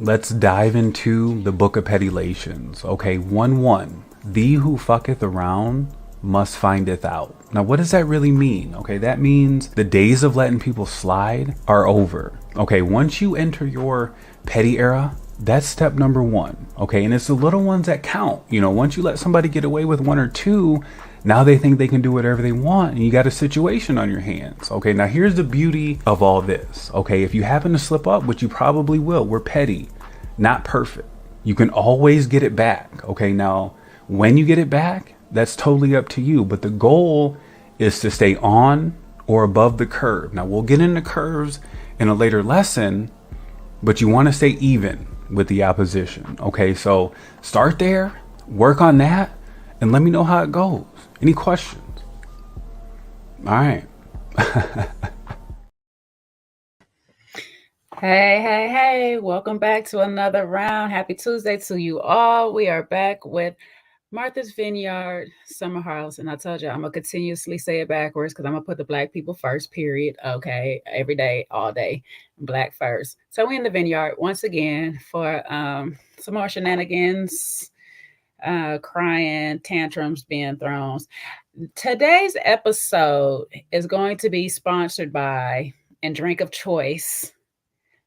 Let's dive into the Book of Petulations. Okay, 1-1. Thee who fucketh around must findeth out. Now, what does that really mean? Okay, that means the days of letting people slide are over. Okay, once you enter your petty era, that's step number one. Okay, and it's the little ones that count. You know, once you let somebody get away with one or two, now they think they can do whatever they want, and you got a situation on your hands. Okay, now here's the beauty of all this. Okay, if you happen to slip up, which you probably will, we're petty, not perfect. You can always get it back. Okay, now when you get it back, that's totally up to you. But the goal is to stay on or above the curve. Now we'll get into curves in a later lesson, but you want to stay even with the opposition. Okay, so start there, work on that, and let me know how it goes. Any questions? All right. Hey, welcome back to another round. Happy Tuesday to you all. We are back with Martha's Vineyard, SummerHouse, and I told you I'm going to continuously say it backwards because I'm going to put the black people first, period. Okay, every day, all day, black first. So we in the Vineyard once again for some more shenanigans, crying, tantrums being thrown. Today's episode is going to be sponsored by and drink of choice,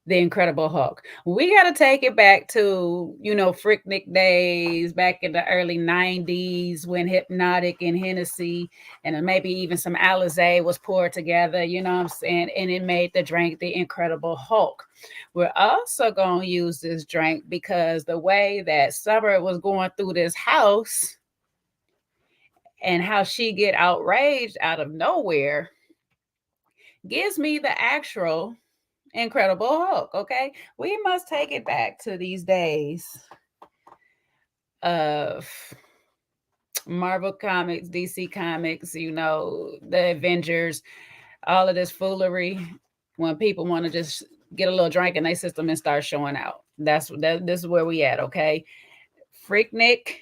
the Incredible Hulk. We got to take it back to, FreakNICK days, back in the early 90s when Hypnotic and Hennessy and maybe even some Alizé was poured together, you know what I'm saying? And it made the drink the Incredible Hulk. We're also going to use this drink because the way that Summer was going through this house and how she get outraged out of nowhere gives me the actual Incredible Hulk. Okay, we must take it back to these days of Marvel Comics, DC Comics, the Avengers, all of this foolery when people want to just get a little drink in their system and start showing out. This is where we at. Okay, FreakNICK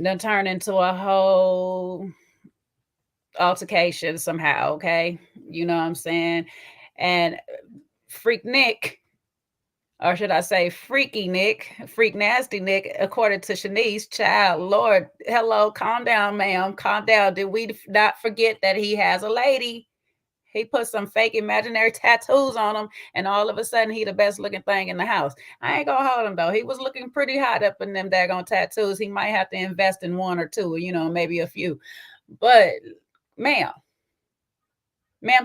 done turn into a whole altercation somehow. Okay, you know what I'm saying? And FreakNICK, or should I say Freaky Nick, Freak Nasty Nick, according to Shanice, child, Lord, hello, calm down, ma'am, calm down. Did we not forget that he has a lady? He put some fake imaginary tattoos on him, and all of a sudden he the best looking thing in the house. I ain't gonna hold him though. He was looking pretty hot up in them daggone tattoos. He might have to invest in one or two, maybe a few. But ma'am,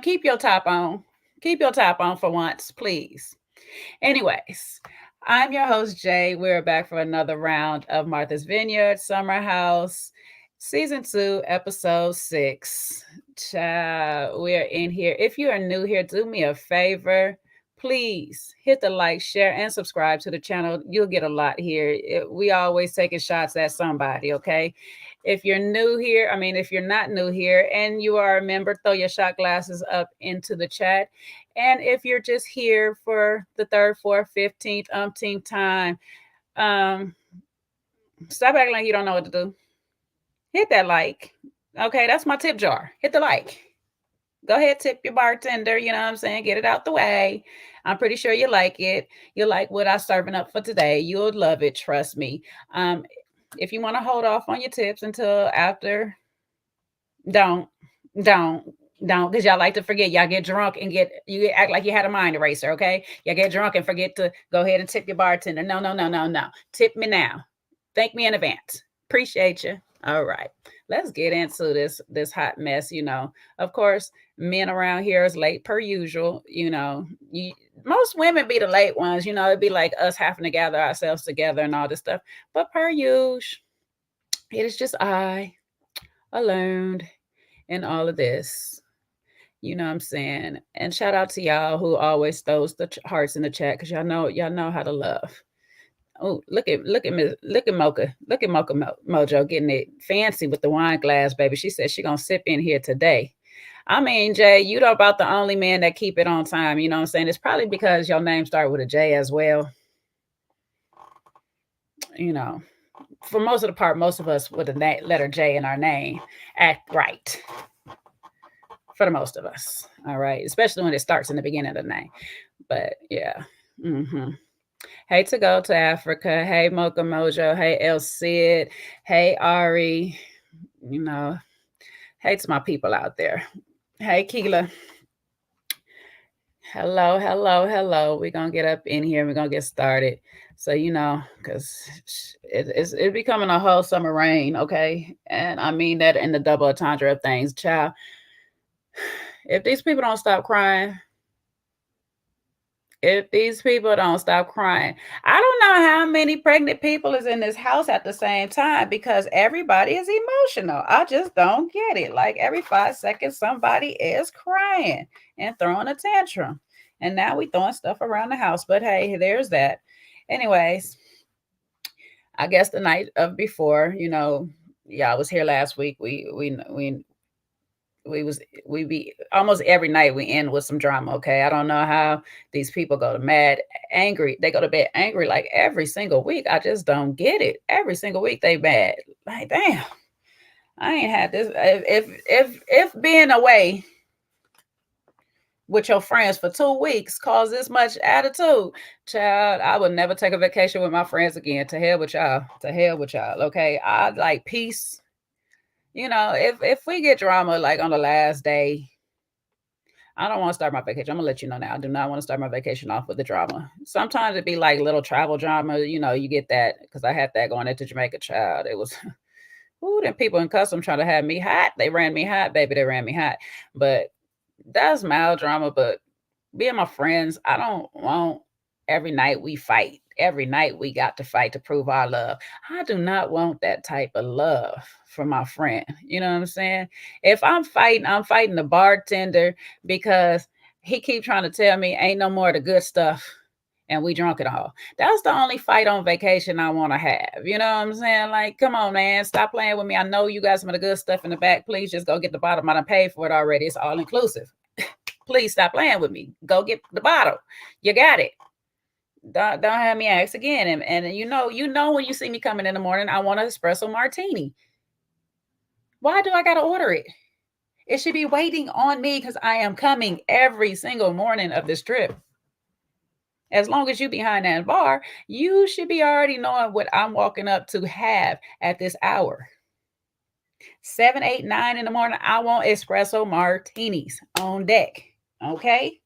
keep your top on. Keep your top on for once, please. Anyways, I'm your host, Jay. We're back for another round of Martha's Vineyard, SummerHouse, Season 2, Episode 6. Child, we're in here. If you are new here, do me a favor. Please hit the like, share, and subscribe to the channel. You'll get a lot here. We always taking shots at somebody, okay? If you're new here, if you're not new here and you are a member, throw your shot glasses up into the chat. And if you're just here for the third, fourth, 15th, umpteenth time, stop acting like you don't know what to do. Hit that like. Okay, that's my tip jar. Hit the like. Go ahead, tip your bartender, you know what I'm saying? Get it out the way. I'm pretty sure you like it. You like what I'm serving up for today. You'll love it, trust me. If you want to hold off on your tips until after, don't, because y'all like to forget. Y'all get drunk and you act like you had a mind eraser. Okay, y'all get drunk and forget to go ahead and tip your bartender. No. Tip me now. Thank me in advance. Appreciate you. All right, let's get into this hot mess. Of course, men around here is late per usual. Most women be the late ones. It'd be like us having to gather ourselves together and all this stuff. But per usual, it is just I alone in all of this. You know what I'm saying? And shout out to y'all who always throws the hearts in the chat because y'all know how to love. Oh, look at Mocha. Look at Mocha Mojo getting it fancy with the wine glass, baby. She said she gonna sip in here today. Jay, you know about the only man that keep it on time. You know what I'm saying? It's probably because your name start with a J as well. For most of the part, most of us with a letter J in our name act right. For the most of us, all right, especially when it starts in the beginning of the name. But yeah, Hey to go to Africa. Hey Mocha Mojo. Hey El Cid. Hey Ari. You know, hey to my people out there. Hey Keela. Hello, hello, hello. We're gonna get up in here. We're gonna get started. So because it's becoming a whole summer rain, okay? And I mean that in the double entendre of things, child. If these people don't stop crying, if these people don't stop crying, I don't know how many pregnant people is in this house at the same time because everybody is emotional. I just don't get it. Like every 5 seconds, somebody is crying and throwing a tantrum. And now we throwing stuff around the house. But hey, there's that. Anyways, I guess the night of before, y'all was here last week. We be almost every night we end with some drama. Okay, I don't know how these people go to mad angry. They go to bed angry like every single week. I just don't get it. Every single week they mad. Like damn, I ain't had this. If being away with your friends for 2 weeks cause this much attitude, child, I would never take a vacation with my friends again. To hell with y'all. To hell with y'all. Okay, I like peace. If we get drama like on the last day, I don't want to start my vacation. I'm gonna let you know now. I do not want to start my vacation off with the drama. Sometimes it'd be like little travel drama. You get that because I had that going into Jamaica, child. It was, ooh, them people in custom trying to have me hot. They ran me hot, baby. They ran me hot. But that's mild drama. But being my friends, I don't want every night we fight. Every night we got to fight to prove our love. I do not want that type of love from my friend. You know what I'm saying? If I'm fighting the bartender because he keep trying to tell me ain't no more of the good stuff and we drunk it all. That's the only fight on vacation I want to have. You know what I'm saying? Like, come on, man, stop playing with me. I know you got some of the good stuff in the back. Please just go get the bottle. I done paid for it already. It's all inclusive. Please stop playing with me. Go get the bottle. You got it. Don't have me ask again. And you know when you see me coming in the morning, I want an espresso martini. Why do I gotta order it? It should be waiting on me because I am coming every single morning of this trip. As long as you behind that bar, you should be already knowing what I'm walking up to have at this hour. 7, 8, 9 in the morning, I want espresso martinis on deck. Okay?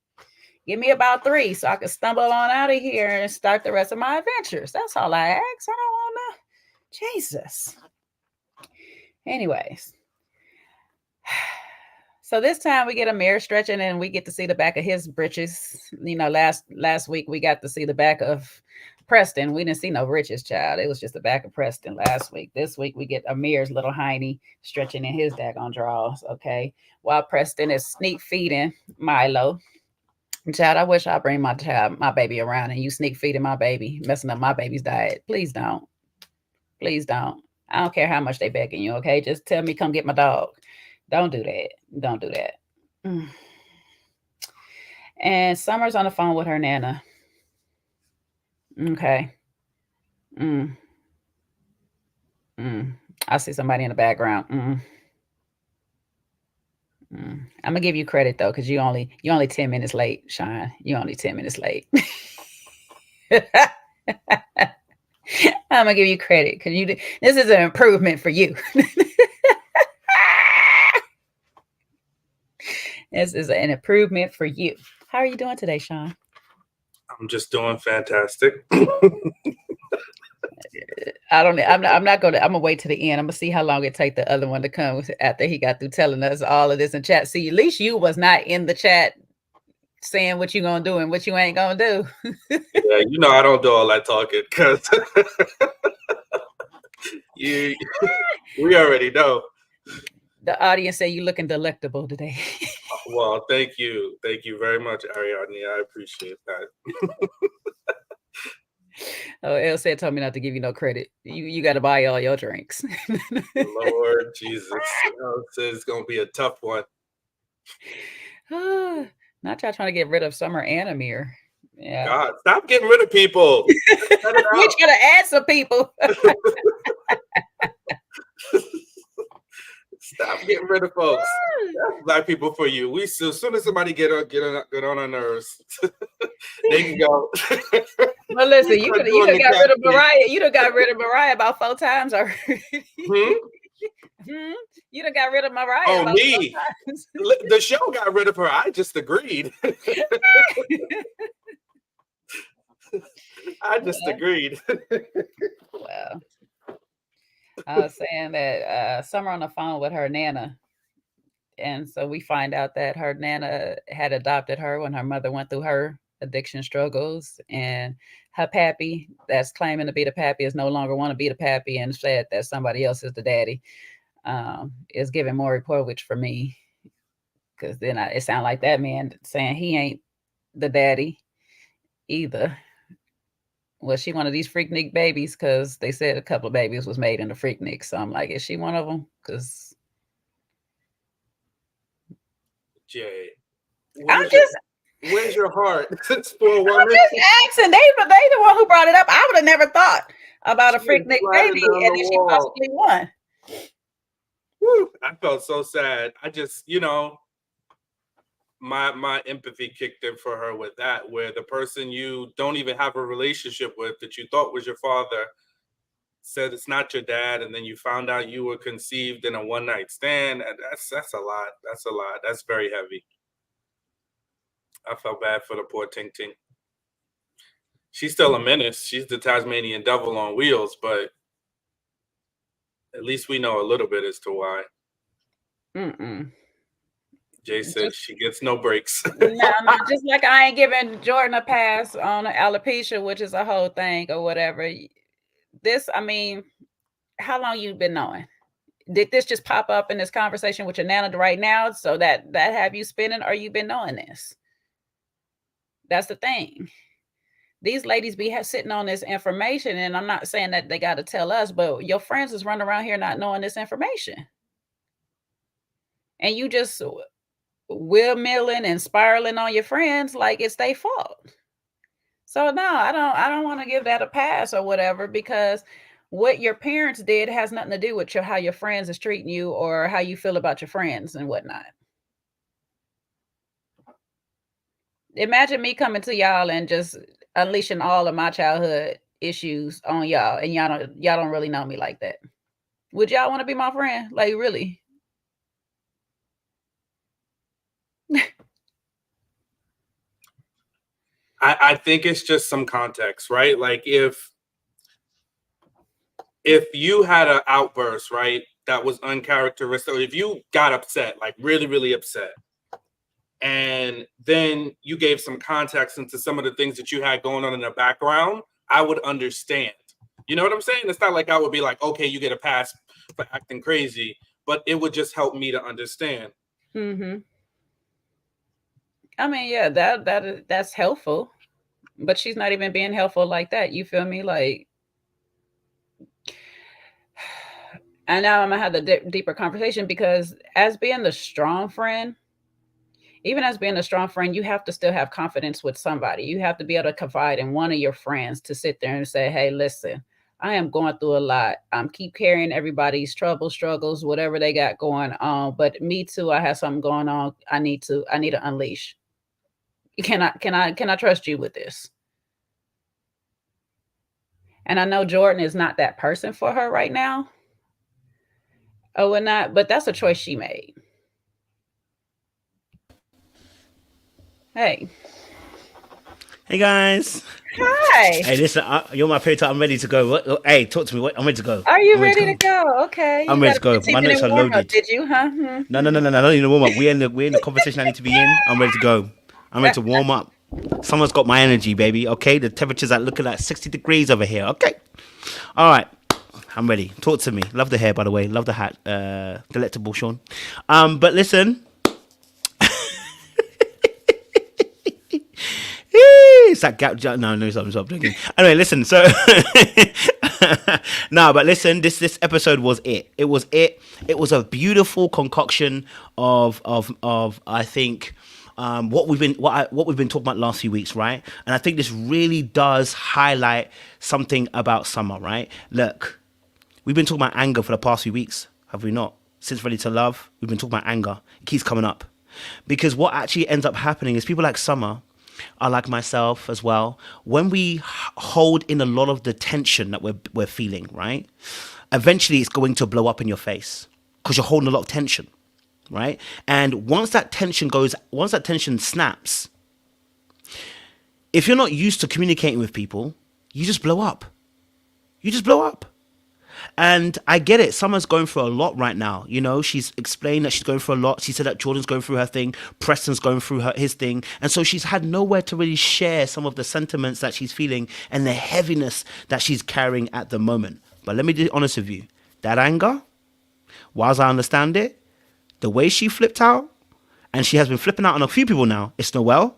Give me about 3 so I can stumble on out of here and start the rest of my adventures. That's all I ask. I don't want to. Jesus. Anyways. So this time we get a mirror stretching and we get to see the back of his britches. Last week we got to see the back of Preston. We didn't see no britches, child. It was just the back of Preston last week. This week we get Amir's little hiney stretching in his daggone drawers, okay? While Preston is sneak feeding Milo. Child, I wish I bring my baby around and you sneak feeding my baby, messing up my baby's diet. Please don't. Please don't. I don't care how much they begging you, okay? Just tell me, come get my dog. Don't do that. Don't do that. And Summer's on the phone with her nana. Okay. I see somebody in the background. I'm gonna give you credit though, because you only 10 minutes late, Sean. You only 10 minutes late. I'm gonna give you credit because this is an improvement for you. This is an improvement for you. How are you doing today, Sean? I'm just doing fantastic. I'm gonna wait to the end. I'm gonna see how long it take the other one to come after he got through telling us all of this in chat. See, at least you was not in the chat saying what you gonna do and what you ain't gonna do. Yeah, I don't do all that talking because we already know. The audience say you looking delectable today. Well, thank you very much, Ariadne. I appreciate that. Oh, El said told me not to give you no credit. You got to buy all your drinks. Lord Jesus, it's gonna be a tough one. Not y'all trying to get rid of Summer and Amir. Yeah. God, stop getting rid of people. We trying to add some people. Stop getting rid of folks. That's black people for you. We as soon as somebody get on our nerves, they can go. Well, listen, you done got rid of Mariah. You done got rid of Mariah about 4 times already. You done got rid of Mariah. Oh, about me. 4 times. The show got rid of her. I just agreed. I just agreed. Well, I was saying that Summer on the phone with her nana. And so we find out that her nana had adopted her when her mother went through her addiction struggles. And her pappy, that's claiming to be the pappy, is no longer want to be the pappy and said that somebody else is the daddy. Is giving more report, which for me, because then it sounded like that man saying he ain't the daddy either. Was she one of these FreakNICK babies? Because they said a couple of babies was made in the FreakNICK. So I'm like, is she one of them? Because Jay, where's your heart? For a woman? I'm just asking. They the one who brought it up. I would have never thought about a FreakNICK baby, and then she possibly won. Woo, I felt so sad. I just, my empathy kicked in for her with that, where the person you don't even have a relationship with that you thought was your father said it's not your dad, and then you found out you were conceived in a one-night stand. And that's a lot. That's a lot. That's very heavy. I felt bad for the poor Ting Ting. She's still a menace. She's the Tasmanian devil on wheels, but at least we know a little bit as to why. Jay said she gets no breaks. No, just like I ain't giving Jordan a pass on alopecia, which is a whole thing or whatever. This, I mean, how long you been knowing? Did this just pop up in this conversation with your nana right now so that have you spinning, or you been knowing this? That's the thing. These ladies be sitting on this information, and I'm not saying that they got to tell us, but your friends is running around here not knowing this information. And you just windmilling and spiraling on your friends like it's their fault. So no, I don't want to give that a pass or whatever, because what your parents did has nothing to do with how your friends is treating you or how you feel about your friends and whatnot. Imagine me coming to y'all and just unleashing all of my childhood issues on y'all, and y'all don't really know me like that. Would y'all want to be my friend? Like, really? I think it's just some context, right? Like if you had an outburst, right, that was uncharacteristic, or if you got upset, like really, really upset, and then you gave some context into some of the things that you had going on in the background, I would understand. You know what I'm saying? It's not like I would be like, okay, you get a pass for acting crazy, but it would just help me to understand. Mm-hmm. I mean, yeah, that's helpful, but she's not even being helpful like that. You feel me? Like, and now I'm gonna have the deeper conversation, because as being the strong friend, even as being a strong friend, you have to still have confidence with somebody. You have to be able to confide in one of your friends to sit there and say, hey, listen, I am going through a lot. I'm keep carrying everybody's trouble, struggles, whatever they got going on. But me too, I have something going on. I need to unleash. Can I trust you with this? And I know Jordan is not that person for her right now. Oh, we're not, but that's a choice she made. Hey guys. Hi. Hey, listen, you're my favorite. I'm ready to go. Hey, talk to me. I'm ready to go. Are you ready to go? Okay. I'm ready to go. My notes are loaded. Did you? Huh? No. I don't need to warm up. We're in the conversation I need to be in. I'm ready to go. I'm ready to warm up. Someone's got my energy, baby. Okay, the temperature's looking like 60 degrees over here. Okay. All right. I'm ready. Talk to me. Love the hair, by the way. Love the hat. Delectable, Sean. But listen. It's that gap. No, stop drinking. Anyway, listen. So, no, but listen. This episode was it. It was it. It was a beautiful concoction of I think what we've been talking about last few weeks, right? And I think this really does highlight something about summer, right? Look, we've been talking about anger for the past few weeks, have we not? since Ready to Love, we've been talking about anger. It keeps coming up. Because what actually ends up happening is people like Summer are like myself as well. When we hold in a lot of the tension that we're feeling, right? Eventually it's going to blow up in your face because you're holding a lot of tension, right? And once that tension snaps, if you're not used to communicating with people, you just blow up. You just blow up. And I get it. Summer's going through a lot right now. You know, she's explained that she's going through a lot. She said that Jordan's going through her thing. Preston's going through his thing. And so she's had nowhere to really share some of the sentiments that she's feeling and the heaviness that she's carrying at the moment. But let me be honest with you. That anger, whilst I understand it, the way she flipped out, and she has been flipping out on a few people now. It's Noelle,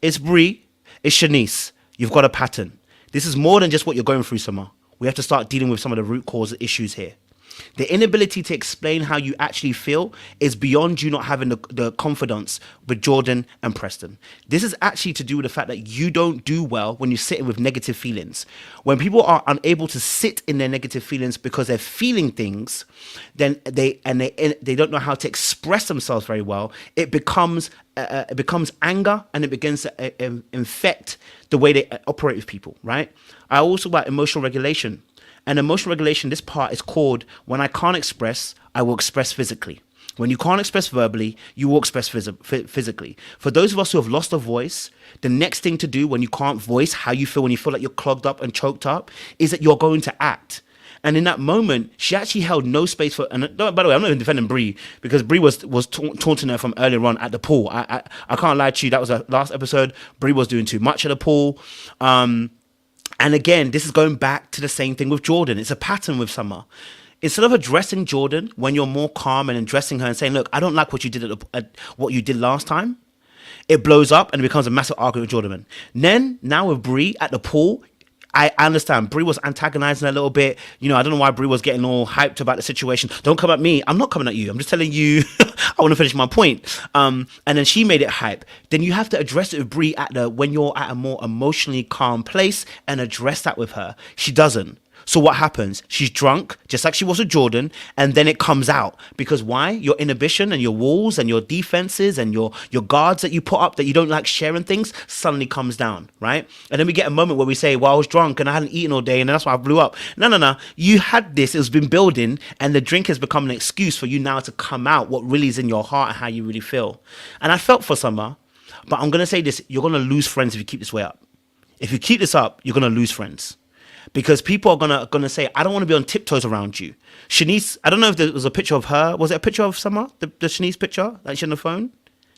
it's Brie, it's Shanice. You've got a pattern. This is more than just what you're going through, Summer. We have to start dealing with some of the root cause issues here. The inability to explain how you actually feel is beyond you not having the confidence with Jordan and Preston. This is actually to do with the fact that you don't do well when you're sitting with negative feelings. When people are unable to sit in their negative feelings because they're feeling things, then they don't know how to express themselves very well. It becomes anger, and it begins to infect the way they operate with people, right? I also about emotional regulation. And emotional regulation, this part is called, when I can't express, I will express physically. When you can't express verbally, you will express physically. For those of us who have lost a voice, the next thing to do when you can't voice how you feel, when you feel like you're clogged up and choked up, is that you're going to act. And in that moment, she actually held no space for, and by the way, I'm not even defending Brie, because Brie was taunting her from earlier on at the pool. I can't lie to you, that was our last episode. Brie was doing too much at the pool. And again, this is going back to the same thing with Jordan. It's a pattern with Summer. Instead of addressing Jordan when you're more calm and addressing her and saying, look, I don't like what you did what you did last time, it blows up and it becomes a massive argument with Jordan. Then, now with Brie at the pool, I understand. Brie was antagonizing a little bit. You know, I don't know why Brie was getting all hyped about the situation. Don't come at me. I'm not coming at you. I'm just telling you, I want to finish my point. And then she made it hype. Then you have to address it with Brie when you're at a more emotionally calm place and address that with her. She doesn't. So what happens? She's drunk, just like she was with Jordan, and then it comes out. Because why? Your inhibition and your walls and your defenses and your guards that you put up that you don't like sharing things suddenly comes down, right? And then we get a moment where we say, well, I was drunk and I hadn't eaten all day and that's why I blew up. No. You had this. It's been building, and the drink has become an excuse for you now to come out what really is in your heart and how you really feel. And I felt for Summer, but I'm going to say this. You're going to lose friends if you keep this way up. If you keep this up, you're going to lose friends. Because people are gonna say, I don't want to be on tiptoes around you. Shanice, I don't know if there was a picture of her. Was it a picture of Summer? The Shanice picture that she had on the phone?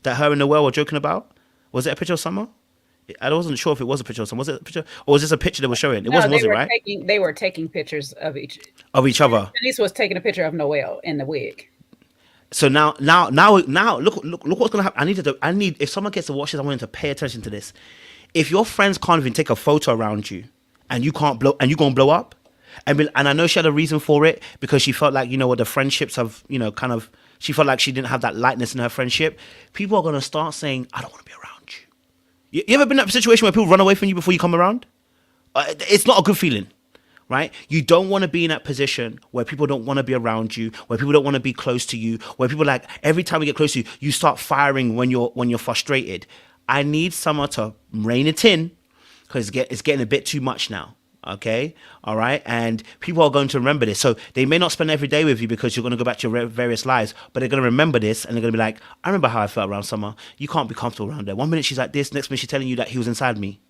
That her and Noelle were joking about? Was it a picture of Summer? I wasn't sure if it was a picture of Summer. Was it a picture? Or was this a picture they were showing? It wasn't, right? They were taking pictures of each other. Shanice was taking a picture of Noelle in the wig. So now, look what's gonna happen. I need, if someone gets to watch this, I want them to pay attention to this. If your friends can't even take a photo around you, and you can't blow, and you're gonna blow up, and I know she had a reason for it, because she felt like, you know what, the friendships have, you know, kind of, she felt like she didn't have that lightness in her friendship. People are gonna start saying, I don't want to be around you. You ever been in a situation where people run away from you before you come around? It's not a good feeling, right? You don't want to be in that position where people don't want to be around you, where people don't want to be close to you, where people, like, every time we get close to you, you start firing when you're frustrated. I need someone to rein it in, because it's getting a bit too much now, okay? All right? And people are going to remember this. So they may not spend every day with you because you're going to go back to your various lives, but they're going to remember this, and they're going to be like, I remember how I felt around Summer. You can't be comfortable around her. One minute she's like this, next minute she's telling you that he was inside me.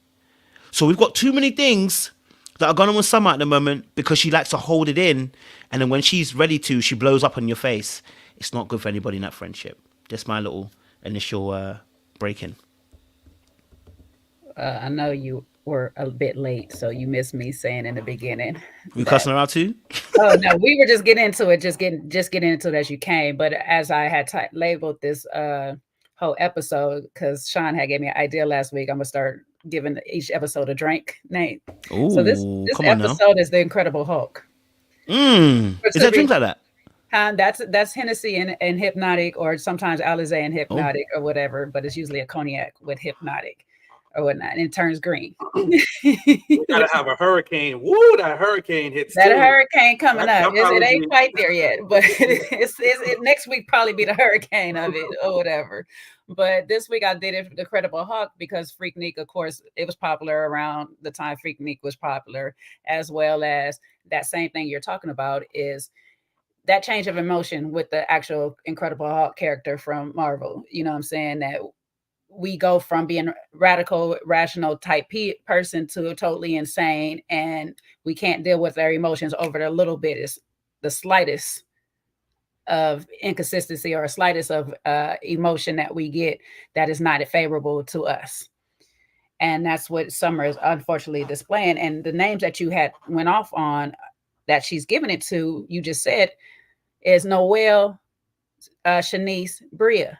So we've got too many things that are going on with Summer at the moment because she likes to hold it in, and then when she's ready to, she blows up on your face. It's not good for anybody in that friendship. Just my little initial break-in. I know you were a bit late, so you missed me saying in the beginning. You cussing her out too? Oh no, we were just getting into it, just getting into it as you came. But as I had labeled this whole episode, because Sean had gave me an idea last week, I'm gonna start giving each episode a drink name. Ooh, so this episode is the Incredible Hulk. Is that drink like that? That's Hennessy and Hypnotic, or sometimes Alizé and Hypnotic, or whatever. But it's usually a cognac with Hypnotic. or whatnot, and it turns green. We gotta have a hurricane. Woo, that hurricane hits That too. hurricane coming That up. It ain't probably quite there yet, but next week probably be the hurricane of it or whatever. But this week I did it for the Credible Hulk because FreakNICK, of course, it was popular around the time FreakNICK was popular, as well as that same thing you're talking about is that change of emotion with the actual Incredible Hulk character from Marvel. You know what I'm saying? That we go from being radical, rational type person to totally insane, and we can't deal with our emotions over the little bit is the slightest of inconsistency or slightest of emotion that we get that is not favorable to us. And that's what Summer is unfortunately displaying. And the names that you had went off on that she's giving it to, you just said, is Noelle, Shanice, Bria.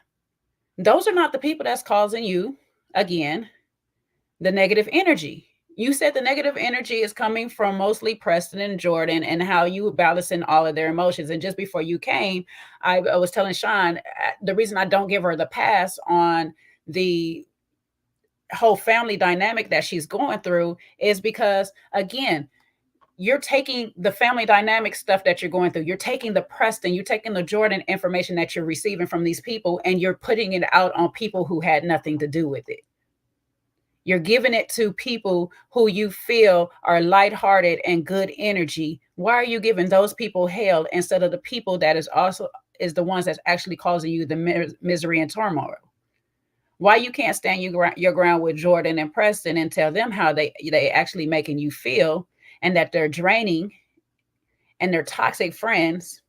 Those are not the people that's causing you, again, the negative energy. You said the negative energy is coming from mostly Preston and Jordan and how you balancing all of their emotions. And just before you came, I was telling Sean, the reason I don't give her the pass on the whole family dynamic that she's going through is because, again, you're taking the family dynamic stuff that you're going through. You're taking the Preston, you're taking the Jordan information that you're receiving from these people, and you're putting it out on people who had nothing to do with it. You're giving it to people who you feel are lighthearted and good energy. Why are you giving those people hell instead of the people that is the ones that's actually causing you the misery and turmoil? Why you can't stand your ground with Jordan and Preston and tell them how they actually making you feel, and that they're draining and they're toxic friends.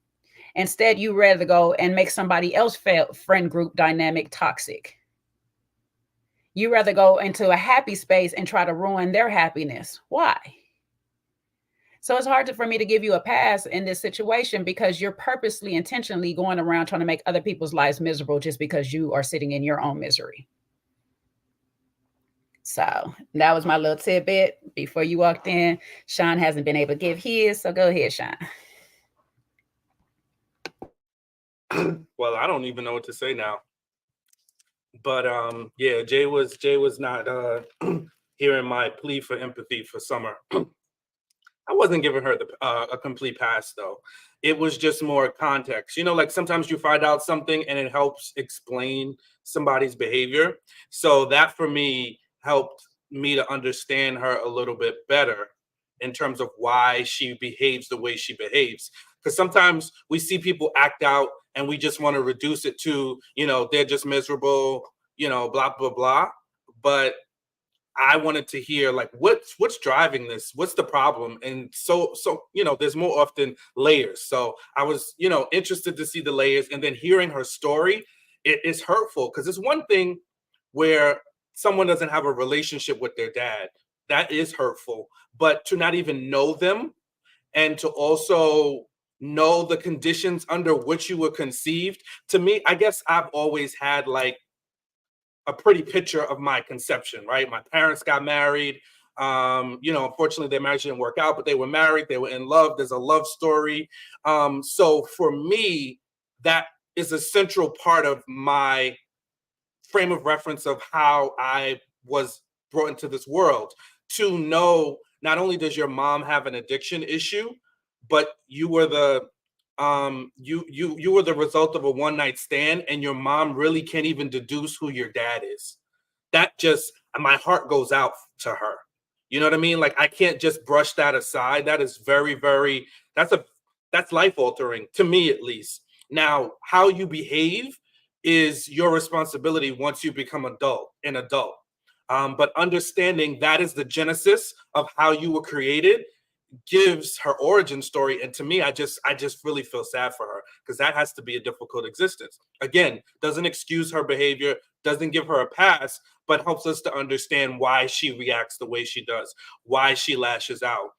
Instead, you rather go and make somebody else friend group dynamic toxic. You rather go into a happy space and try to ruin their happiness. Why? So it's hard for me to give you a pass in this situation because you're purposely, intentionally going around trying to make other people's lives miserable just because you are sitting in your own misery. So that was my little tidbit before you walked in. Sean hasn't been able to give his, so go ahead, Sean. Well, I don't even know what to say now. But yeah, Jay was not hearing my plea for empathy for Summer. I wasn't giving her a complete pass though. It was just more context. You know, like sometimes you find out something and it helps explain somebody's behavior. So that for me helped me to understand her a little bit better in terms of why she behaves the way she behaves. Because sometimes we see people act out and we just want to reduce it to, you know, they're just miserable, you know, blah, blah, blah. But I wanted to hear like what's driving this, what's the problem, and so you know, there's more often layers. So I was, you know, interested to see the layers, and then hearing her story, it is hurtful because it's one thing where someone doesn't have a relationship with their dad, that is hurtful, but to not even know them and to also know the conditions under which you were conceived. To me, I guess I've always had like a pretty picture of my conception, right? My parents got married. You know, unfortunately, their marriage didn't work out, but they were married. They were in love. There's a love story. So for me, that is a central part of my frame of reference of how I was brought into this world. To know not only does your mom have an addiction issue, but you were the you were the result of a one-night stand, and your mom really can't even deduce who your dad is. That just, my heart goes out to her. You know what I mean? Like I can't just brush that aside. That is very, very, that's life altering to me, at least. Now, how you behave is your responsibility once you become an adult. But understanding that is the genesis of how you were created gives her origin story. And to me, I just really feel sad for her because that has to be a difficult existence. Again, doesn't excuse her behavior, doesn't give her a pass, but helps us to understand why she reacts the way she does, why she lashes out.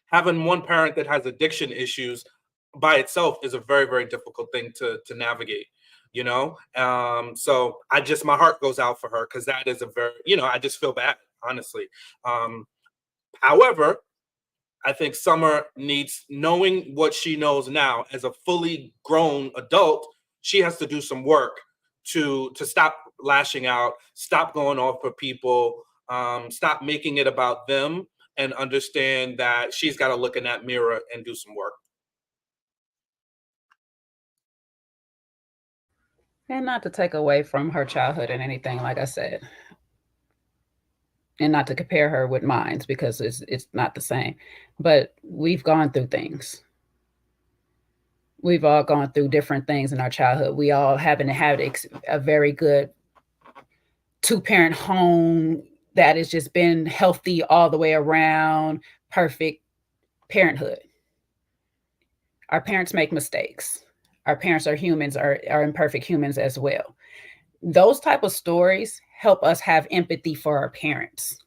Having one parent that has addiction issues by itself is a very, very difficult thing to navigate, you know? So my heart goes out for her because that is a very, you know, I just feel bad, honestly. However, I think Summer needs, knowing what she knows now as a fully grown adult, she has to do some work to stop lashing out, stop going off for people, stop making it about them, and understand that she's got to look in that mirror and do some work. And not to take away from her childhood and anything, like I said, and not to compare her with mine, because it's not the same. But we've gone through things. We've all gone through different things in our childhood. We all happen to have a very good 2-parent home that has just been healthy all the way around, perfect parenthood. Our parents make mistakes. Our parents are humans, are imperfect humans as well. Those type of stories help us have empathy for our parents,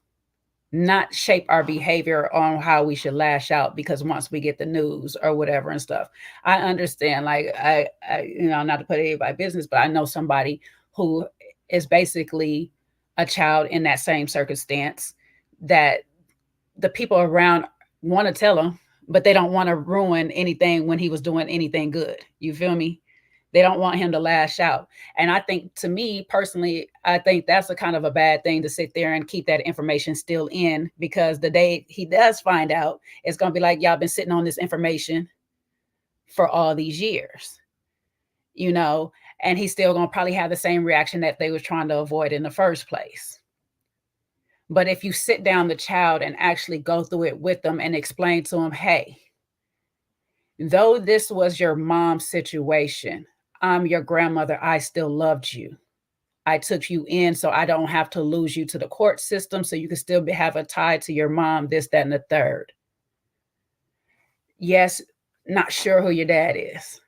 not shape our behavior on how we should lash out, because once we get the news or whatever and stuff. I understand, like, I not to put anybody business, but I know somebody who is basically a child in that same circumstance, that the people around want to tell him, but they don't want to ruin anything when he was doing anything good. You feel me? They don't want him to lash out. And I think, to me personally, I think that's a kind of a bad thing to sit there and keep that information still in, because the day he does find out, it's going to be like, y'all been sitting on this information for all these years, and he's still going to probably have the same reaction that they was trying to avoid in the first place. But if you sit down the child and actually go through it with them and explain to them, hey, though this was your mom's situation, I'm your grandmother, I still loved you. I took you in so I don't have to lose you to the court system, so you can still have a tie to your mom, this, that, and the third. Yes, not sure who your dad is.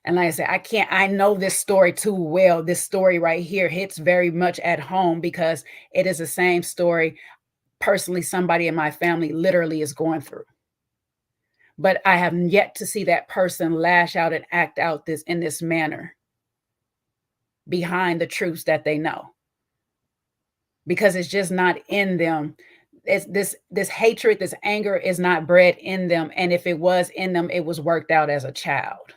And like I said, I know this story too well. This story right here hits very much at home, because it is the same story personally somebody in my family literally is going through. But I have yet to see that person lash out and act out in this manner behind the truths that they know, because it's just not in them. It's this hatred, this anger is not bred in them. And if it was in them, it was worked out as a child.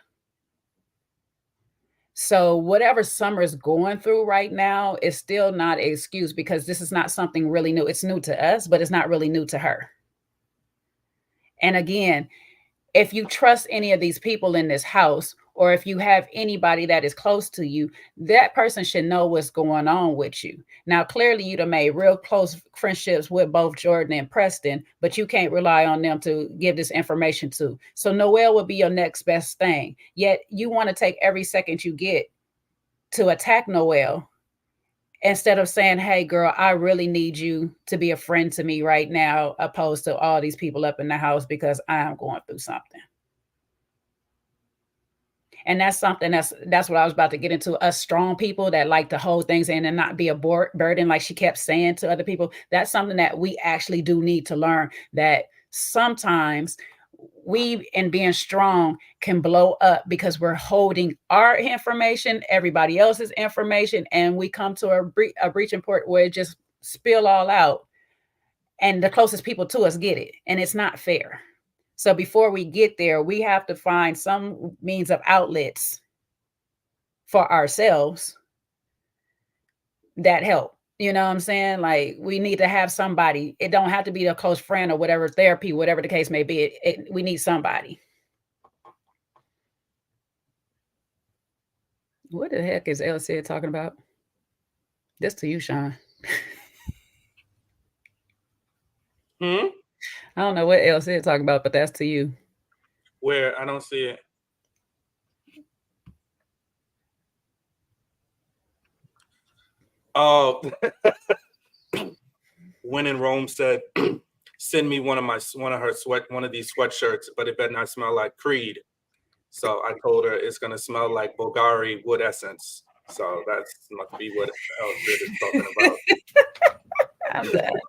So whatever Summer is going through right now is still not an excuse, because this is not something really new. It's new to us, but it's not really new to her. And again, if you trust any of these people in this house, or if you have anybody that is close to you, that person should know what's going on with you. Now, clearly you'd have made real close friendships with both Jordan and Preston, but you can't rely on them to give this information to. So Noelle would be your next best thing. Yet you want to take every second you get to attack Noelle, instead of saying, hey, girl, I really need you to be a friend to me right now, opposed to all these people up in the house, because I am going through something. And that's something that's what I was about to get into. Us strong people that like to hold things in and not be a burden, like she kept saying to other people. That's something that we actually do need to learn, that sometimes we, in being strong, can blow up because we're holding our information, everybody else's information, and we come to a breaching point where it just spill all out, and the closest people to us get it, and it's not fair. So before we get there, we have to find some means of outlets for ourselves that help. You know what I'm saying? Like, we need to have somebody. It don't have to be a close friend or whatever, therapy, whatever the case may be. We need somebody. What the heck is LC talking about? This to you, Sean. I don't know what LC talking about, but that's to you. Where? I don't see it. Oh, when in Rome said, send me one of these sweatshirts, but it better not smell like Creed. So I told her it's gonna smell like Bulgari wood essence. So that's must be what else it is talking about. I'm done.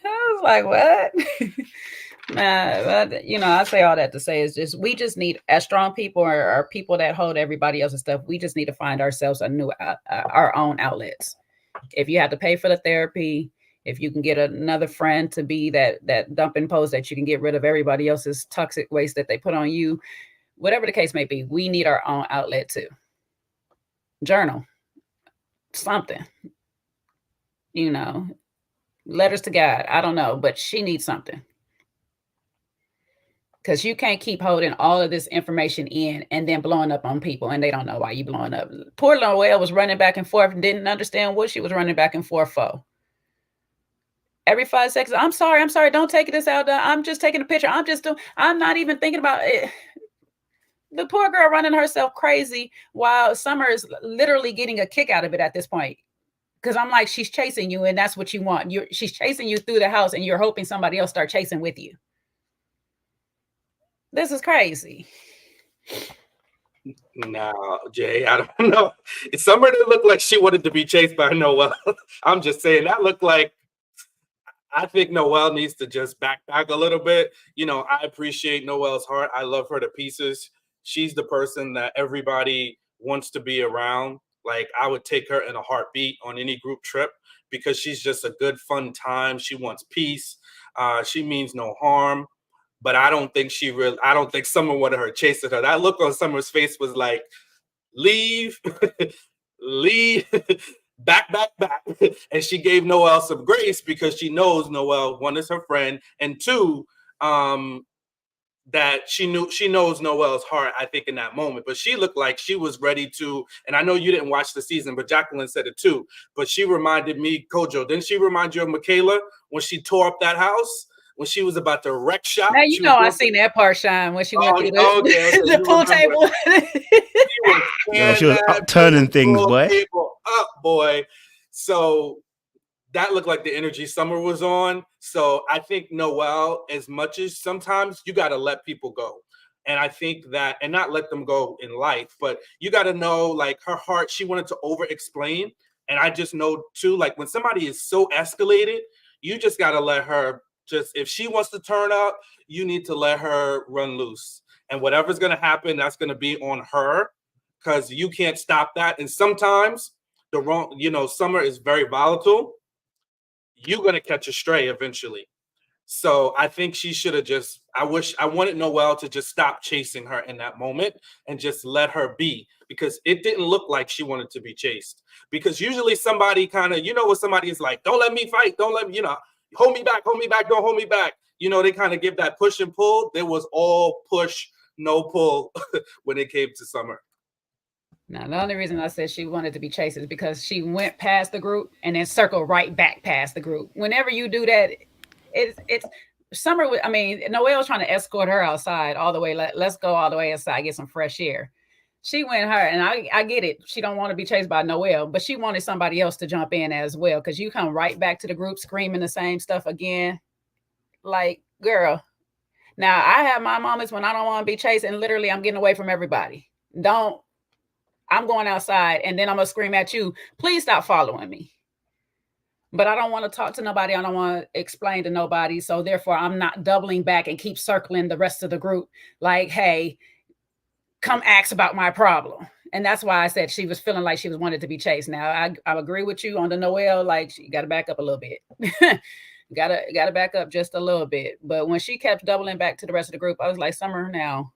I was like, what? Nah, but I say all that to say is just, we just need, as strong people or people that hold everybody else's stuff, we just need to find ourselves our own outlets. If you have to pay for the therapy, if you can get another friend to be that dumping post that you can get rid of everybody else's toxic waste that they put on you, Whatever the case may be, we need our own outlet too. Journal, something, you know, letters to God. I don't know, but she needs something. Because you can't keep holding all of this information in and then blowing up on people and they don't know why you blowing up. Poor Noelle was running back and forth and didn't understand what she was running back and forth for. Every 5 seconds, I'm sorry, don't take this out. I'm just taking a picture. I'm not even thinking about it. The poor girl running herself crazy while Summer is literally getting a kick out of it at this point. Because I'm like, she's chasing you and that's what you want. She's chasing you through the house and you're hoping somebody else start chasing with you. This is crazy. No, Jay, I don't know. Summer didn't look like she wanted to be chased by Noelle. I'm just saying that looked like, I think Noelle needs to just back a little bit. You know, I appreciate Noelle's heart. I love her to pieces. She's the person that everybody wants to be around. Like, I would take her in a heartbeat on any group trip because she's just a good, fun time. She wants peace. She means no harm. But I don't think Summer wanted her chasing her. That look on Summer's face was like, leave, leave, back. And she gave Noelle some grace because she knows Noelle, one, is her friend, and two, that she knows Noelle's heart, I think, in that moment. But she looked like she was ready to, and I know you didn't watch the season, but Jacqueline said it too. But she reminded me, Kojo, didn't she remind you of Michaela when she tore up that house? When she was about to wreck shop. Now you know I seen that part, Shine, when she went through the pool table. She was upturning things, boy. Up, boy. So that looked like the energy Summer was on. So I think Noelle, as much as sometimes you got to let people go. And I think that, and not let them go in life, but you got to know, like, her heart, she wanted to over explain. And I just know too, like, when somebody is so escalated, you just got to let her. Just, if she wants to turn up, you need to let her run loose. And whatever's going to happen, that's going to be on her because you can't stop that. And sometimes Summer is very volatile. You're going to catch a stray eventually. So I think she should have I wanted Noelle to just stop chasing her in that moment and just let her be, because it didn't look like she wanted to be chased. Because usually somebody kind of, when somebody is like, don't let me fight, don't let me, hold me back, don't hold me back. They kind of give that push and pull. There was all push, no pull when it came to Summer. Now, the only reason I said she wanted to be chased is because she went past the group and then circled right back past the group. Whenever you do that, it's Summer. Noelle's trying to escort her outside all the way. Let's go all the way inside, get some fresh air. She went her, and I get it. She don't want to be chased by Noelle, but she wanted somebody else to jump in as well, because you come right back to the group screaming the same stuff again. Like, girl. Now, I have my moments when I don't want to be chased, and literally I'm getting away from everybody. I'm going outside, and then I'm going to scream at you, please stop following me. But I don't want to talk to nobody. I don't want to explain to nobody. So therefore, I'm not doubling back and keep circling the rest of the group like, hey, come ask about my problem. And that's why I said she was feeling like she was wanted to be chased. Now, I agree with you on the Noelle, like, she got to back up a little bit. Gotta back up just a little bit. But when she kept doubling back to the rest of the group, I was like, Summer, now,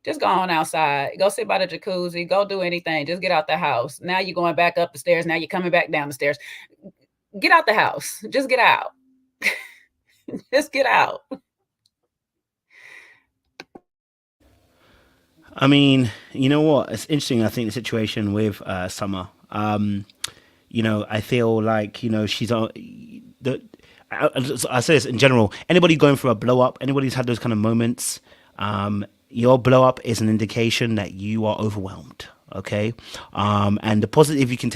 just go on outside. Go sit by the jacuzzi. Go do anything. Just get out the house. Now you're going back up the stairs. Now you're coming back down the stairs. Get out the house. Just get out. Just get out. I mean, you know what? It's interesting. I think the situation with Summer. I feel like she's on I say this in general. Anybody going through a blow up, anybody who's had those kind of moments, your blow up is an indication that you are overwhelmed. Okay, and the positive you can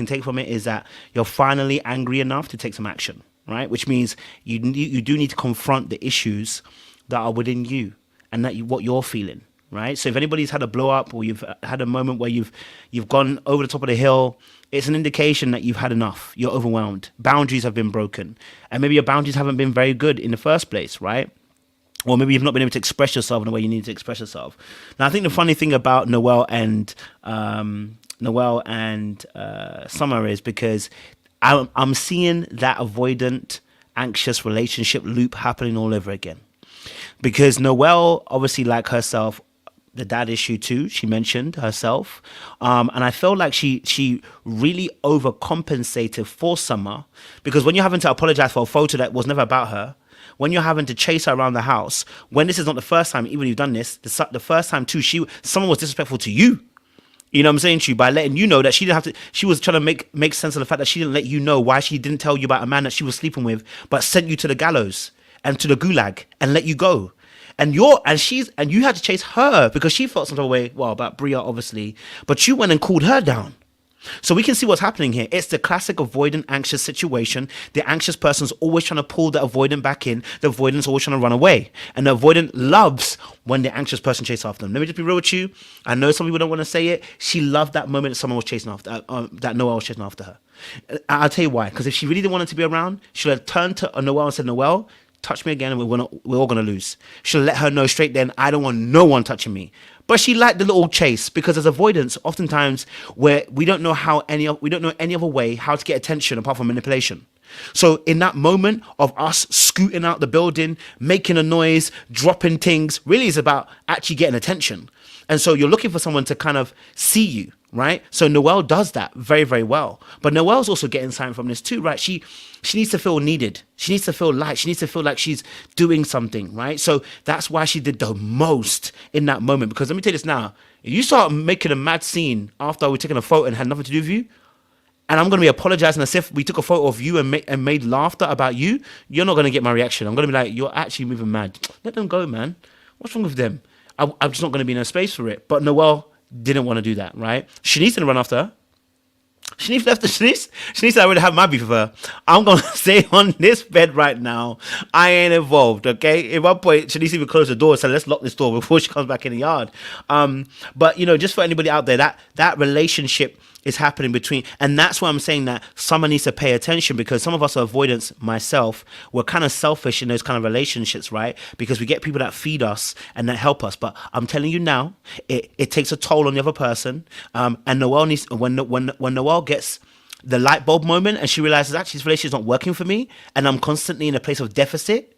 take from it is that you're finally angry enough to take some action, right? Which means you do need to confront the issues that are within you and what you're feeling. Right. So if anybody's had a blow up or you've had a moment where you've gone over the top of the hill, it's an indication that you've had enough. You're overwhelmed. Boundaries have been broken. And maybe your boundaries haven't been very good in the first place. Right. Or maybe you've not been able to express yourself in the way you need to express yourself. Now, I think the funny thing about Noelle and Summer is because I'm seeing that avoidant, anxious relationship loop happening all over again. Because Noelle, obviously, like herself, the dad issue too. She mentioned herself, and I felt like she really overcompensated for Summer, because when you're having to apologize for a photo that was never about her, when you're having to chase her around the house, when this is not the first time, even you've done this, the first time too, someone was disrespectful to you. You know what I'm saying to you, by letting you know that she didn't have to. She was trying to make sense of the fact that she didn't let you know why she didn't tell you about a man that she was sleeping with, but sent you to the gallows and to the gulag and let you go. And you had to chase her because she felt some type of way, well, about Bria, obviously, but you went and cooled her down. So we can see what's happening here. It's the classic avoidant anxious situation. The anxious person's always trying to pull the avoidant back in. The avoidant's always trying to run away. And the avoidant loves when the anxious person chases after them. Let me just be real with you. I know some people don't want to say it. She loved that moment that someone was chasing after, that Noelle was chasing after her. I'll tell you why. Because if she really didn't want it to be around, she would have turned to Noelle and said, Noelle, touch me again and we're all going to lose. She'll let her know straight then, I don't want no one touching me. But she liked the little chase because there's avoidance oftentimes where we don't know any other way how to get attention apart from manipulation. So in that moment of us scooting out the building, making a noise, dropping things, really is about actually getting attention. And so you're looking for someone to kind of see you, right? So Noelle does that very, very well. But Noelle's also getting something from this too, right? She needs to feel needed. She needs to feel liked. She needs to feel like she's doing something, right? So that's why she did the most in that moment. Because let me tell you this now. If you start making a mad scene after we're taking a photo and had nothing to do with you, and I'm going to be apologizing as if we took a photo of you and made laughter about you, you're not going to get my reaction. I'm going to be like, you're actually moving mad. Let them go, man. What's wrong with them? I'm just not going to be in a space for it. But Noelle didn't want to do that, right? Shanice didn't run after her. Shanice left the Shanice, I already have my beef with her. I'm going to stay on this bed right now. I ain't involved, okay? At one point, Shanice even closed the door and said, let's lock this door before she comes back in the yard. But, just for anybody out there, that relationship is happening between, and that's why I'm saying that someone needs to pay attention, because some of us are avoidance, myself, we're kind of selfish in those kind of relationships, right? Because we get people that feed us and that help us. But I'm telling you now, it takes a toll on the other person. And Noelle needs, when Noelle gets the light bulb moment and she realizes actually this relationship is not working for me and I'm constantly in a place of deficit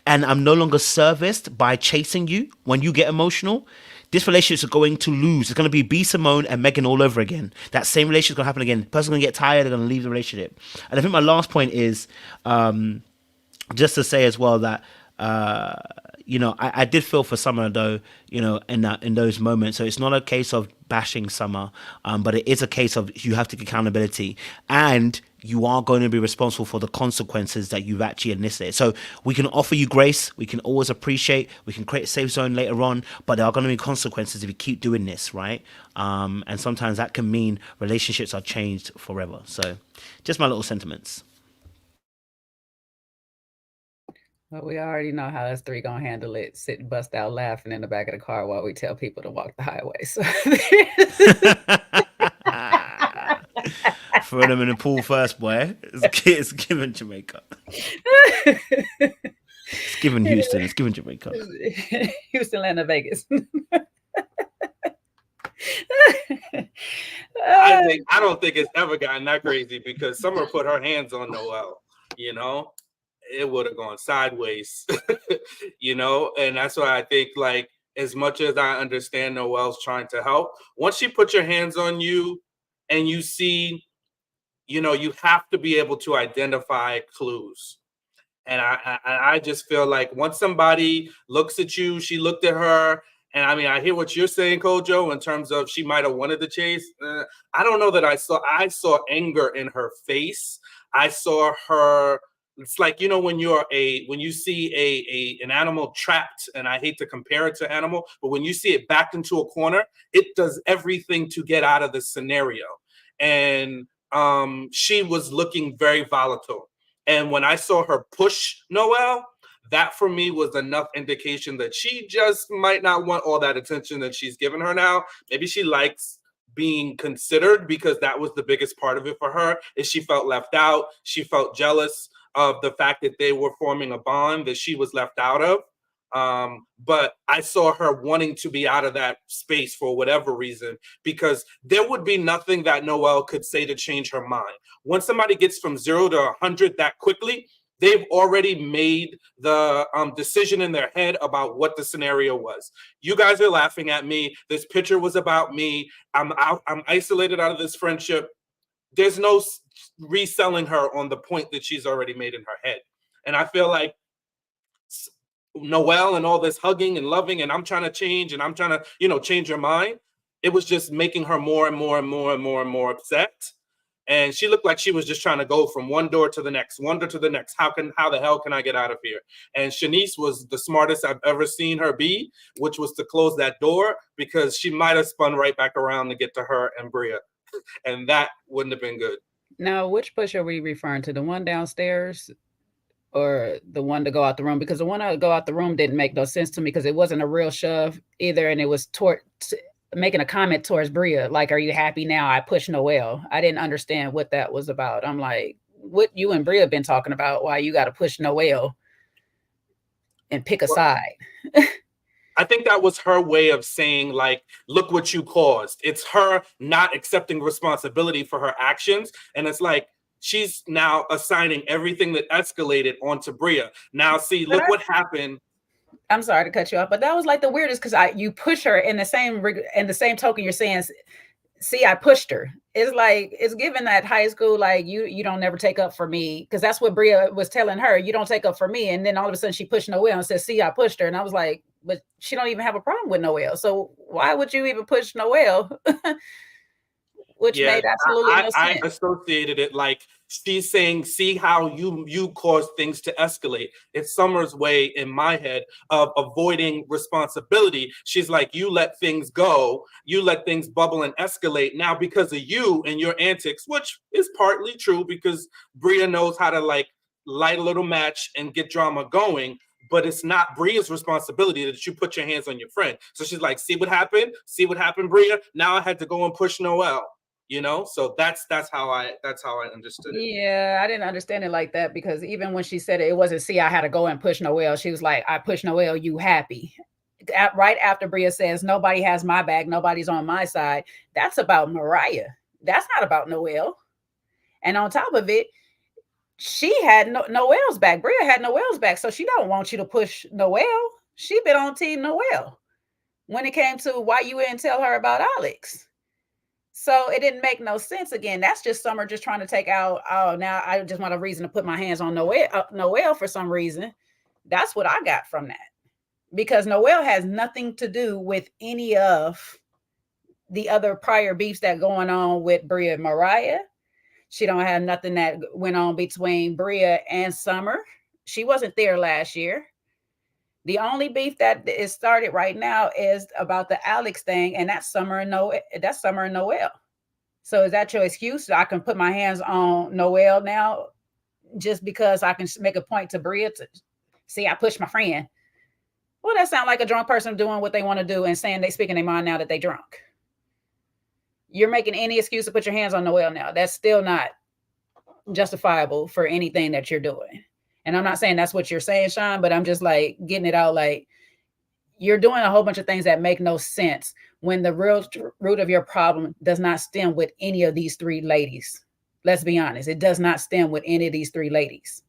and I'm no longer serviced by chasing you when you get emotional, this relationship is going to lose. It's going to be B. Simone and Megan all over again. That same relationship is going to happen again. The person's going to get tired. They're going to leave the relationship. And I think my last point is just to say as well that, I did feel for Summer though, in those moments. So it's not a case of bashing Summer, but it is a case of you have to take accountability and you are going to be responsible for the consequences that you've actually enlisted. So we can offer you grace. We can always appreciate. We can create a safe zone later on, but there are going to be consequences if you keep doing this, right? And sometimes that can mean relationships are changed forever. So just my little sentiments. Well, we already know how us three gonna handle it. Sit and bust out laughing in the back of the car while we tell people to walk the highway. So throw them in the pool first, boy. It's given Jamaica. It's given Houston. It's given Jamaica. Houston, Atlanta, Vegas. I don't think it's ever gotten that crazy because Summer put her hands on Noelle, it would have gone sideways, and that's why I think, like, as much as I understand Noelle's trying to help, once she puts your hands on you and you see, you have to be able to identify clues. And I just feel like once somebody looks at you, she looked at her, and I mean, I hear what you're saying, Kojo, in terms of she might have wanted to chase. I don't know that I saw anger in her face. I saw her. It's like, when you see an animal trapped, and I hate to compare it to animal, but when you see it backed into a corner, it does everything to get out of the scenario. And she was looking very volatile. And when I saw her push Noelle, that for me was enough indication that she just might not want all that attention that she's given her now. Maybe she likes being considered, because that was the biggest part of it for her, is she felt left out. She felt jealous of the fact that they were forming a bond that she was left out of. But I saw her wanting to be out of that space for whatever reason, because there would be nothing that Noelle could say to change her mind. Once somebody gets from 0 to 100 that quickly, they've already made the decision in their head about what the scenario was. You guys are laughing at me. This picture was about me. I'm isolated out of this friendship. There's no reselling her on the point that she's already made in her head. And I feel like Noelle and all this hugging and loving, and I'm trying to change, and I'm trying to, you know, change your mind. It was just making her more and more and more and more and more upset. And she looked like she was just trying to go from one door to the next, one door to the next. How the hell can I get out of here? And Shanice was the smartest I've ever seen her be, which was to close that door, because she might have spun right back around to get to her and Bria. And that wouldn't have been good. Now, which push are we referring to? The one downstairs or the one to go out the room? Because the one to go out the room didn't make no sense to me, because it wasn't a real shove either. And it was making a comment towards Bria, like, are you happy now? I pushed Noelle. I didn't understand what that was about. I'm like, what you and Bria been talking about? Why you got to push Noelle and pick a side? I think that was her way of saying, like, look what you caused. It's her not accepting responsibility for her actions. And it's like, she's now assigning everything that escalated onto Bria. Now, see, look what happened. I'm sorry to cut you off, but that was like the weirdest, because you push her in the same token. You're saying, see, I pushed her. It's like, it's given that high school, like, you don't never take up for me, because that's what Bria was telling her. You don't take up for me. And then all of a sudden she pushed Noelle and said, see, I pushed her. And I was like, but she don't even have a problem with Noelle. So why would you even push Noelle? Which made absolutely no sense. I associated it like she's saying, see how you caused things to escalate. It's Summer's way in my head of avoiding responsibility. She's like, you let things go, you let things bubble and escalate. Now, because of you and your antics, which is partly true, because Bria knows how to, like, light a little match and get drama going. But it's not Bria's responsibility that you put your hands on your friend. So she's like, see what happened? See what happened, Bria? Now I had to go and push Noelle. You know, so that's how I understood it. Yeah, I didn't understand it like that, because even when she said it wasn't, see, I had to go and push Noelle. She was like, I pushed Noelle, you happy? Right after Bria says, nobody has my back, nobody's on my side. That's about Mariah. That's not about Noelle. And on top of it, she had Noelle's back. Bria had Noelle's back, so she don't want you to push Noelle. She been on team Noelle when it came to why you didn't tell her about Alex. So it didn't make no sense. Again, that's just Summer just trying to take out, oh, now I just want a reason to put my hands on Noelle for some reason. That's what I got from that. Because Noelle has nothing to do with any of the other prior beefs that going on with Bria and Mariah. She don't have nothing that went on between Bria and Summer. She wasn't there last year. The only beef that is started right now is about the Alex thing, and that's Summer and Noelle. So is that your excuse? I can put my hands on Noelle now just because I can make a point to Bria to see I pushed my friend? Well, that sounds like a drunk person doing what they want to do and saying they speaking their mind now that they drunk. You're making any excuse to put your hands on Noelle now. That's still not justifiable for anything that you're doing. And I'm not saying that's what you're saying, Sean, but I'm just like getting it out. Like, you're doing a whole bunch of things that make no sense when the real root of your problem does not stem with any of these three ladies. Let's be honest. It does not stem with any of these three ladies.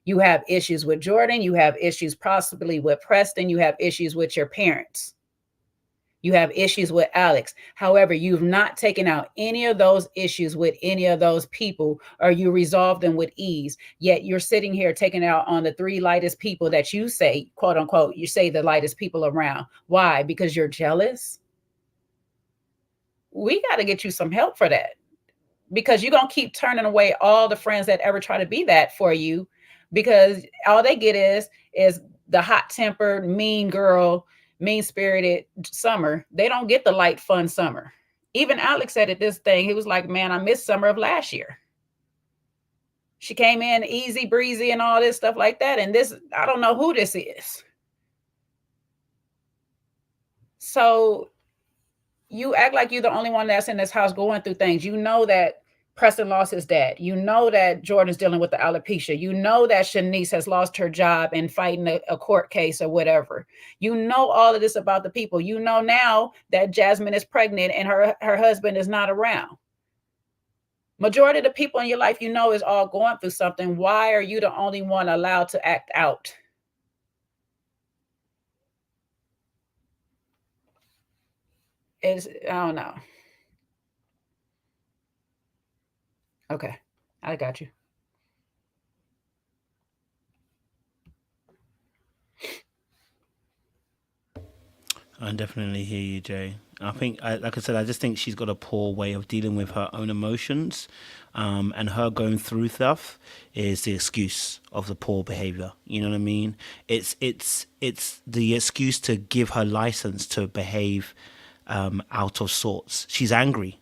You have issues with Jordan. You have issues possibly with Preston. You have issues with your parents. You have issues with Alex. However, you've not taken out any of those issues with any of those people, or you resolve them with ease. Yet you're sitting here taking out on the three lightest people that you say, quote unquote, you say the lightest people around. Why? Because you're jealous? We got to get you some help for that, because you're going to keep turning away all the friends that ever try to be that for you, because all they get is the hot-tempered, mean girl, mean-spirited Summer. They don't get the light, fun Summer. Even Alex said at this thing, he was like, man, I missed Summer of last year. She came in easy breezy and all this stuff like that. And this, I don't know who this is. So you act like you're the only one that's in this house going through things. You know that Preston lost his dad. You know that Jordan's dealing with the alopecia. You know that Shanice has lost her job and fighting a court case or whatever. You know all of this about the people. You know now that Jasmine is pregnant and her husband is not around. Majority of the people in your life, you know, is all going through something. Why are you the only one allowed to act out? I don't know. Okay, I got you. I definitely hear you, Jay. I think, like I said, I just think she's got a poor way of dealing with her own emotions, and her going through stuff is the excuse of the poor behavior. You know what I mean? It's the excuse to give her license to behave out of sorts. She's angry,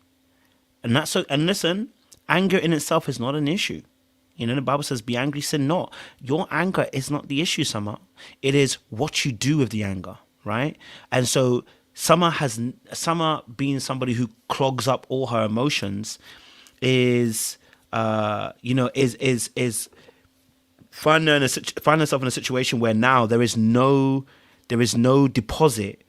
and that's so. And listen, anger in itself is not an issue. You know, the Bible says, be angry, sin not. Your anger is not the issue, Summer. It is what you do with the anger, right? And so Summer being somebody who clogs up all her emotions is, is find herself in a situation where now there is no deposit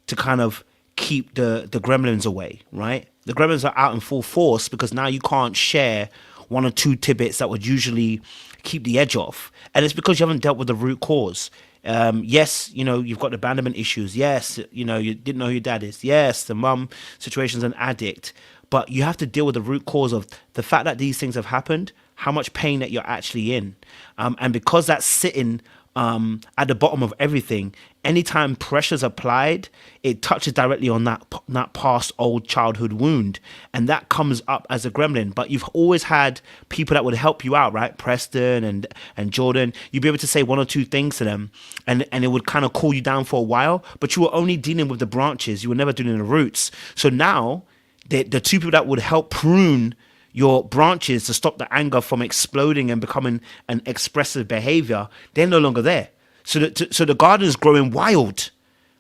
to kind of keep the gremlins away, right? The gremlins are out in full force because now you can't share one or two tidbits that would usually keep the edge off. And it's because you haven't dealt with the root cause. Yes, you know, you've got abandonment issues. Yes, you know, you didn't know who your dad is. Yes, the mum situation's an addict. But you have to deal with the root cause of the fact that these things have happened, how much pain that you're actually in. And because that's sitting at the bottom of everything, anytime pressure's applied, it touches directly on that past old childhood wound, and that comes up as a gremlin. But you've always had people that would help you out, right? Preston and Jordan. You'd be able to say one or two things to them, and it would kind of cool you down for a while, but you were only dealing with the branches. You were never dealing with the roots. So now the two people that would help prune your branches to stop the anger from exploding and becoming an expressive behavior, they're no longer there. So the garden is growing wild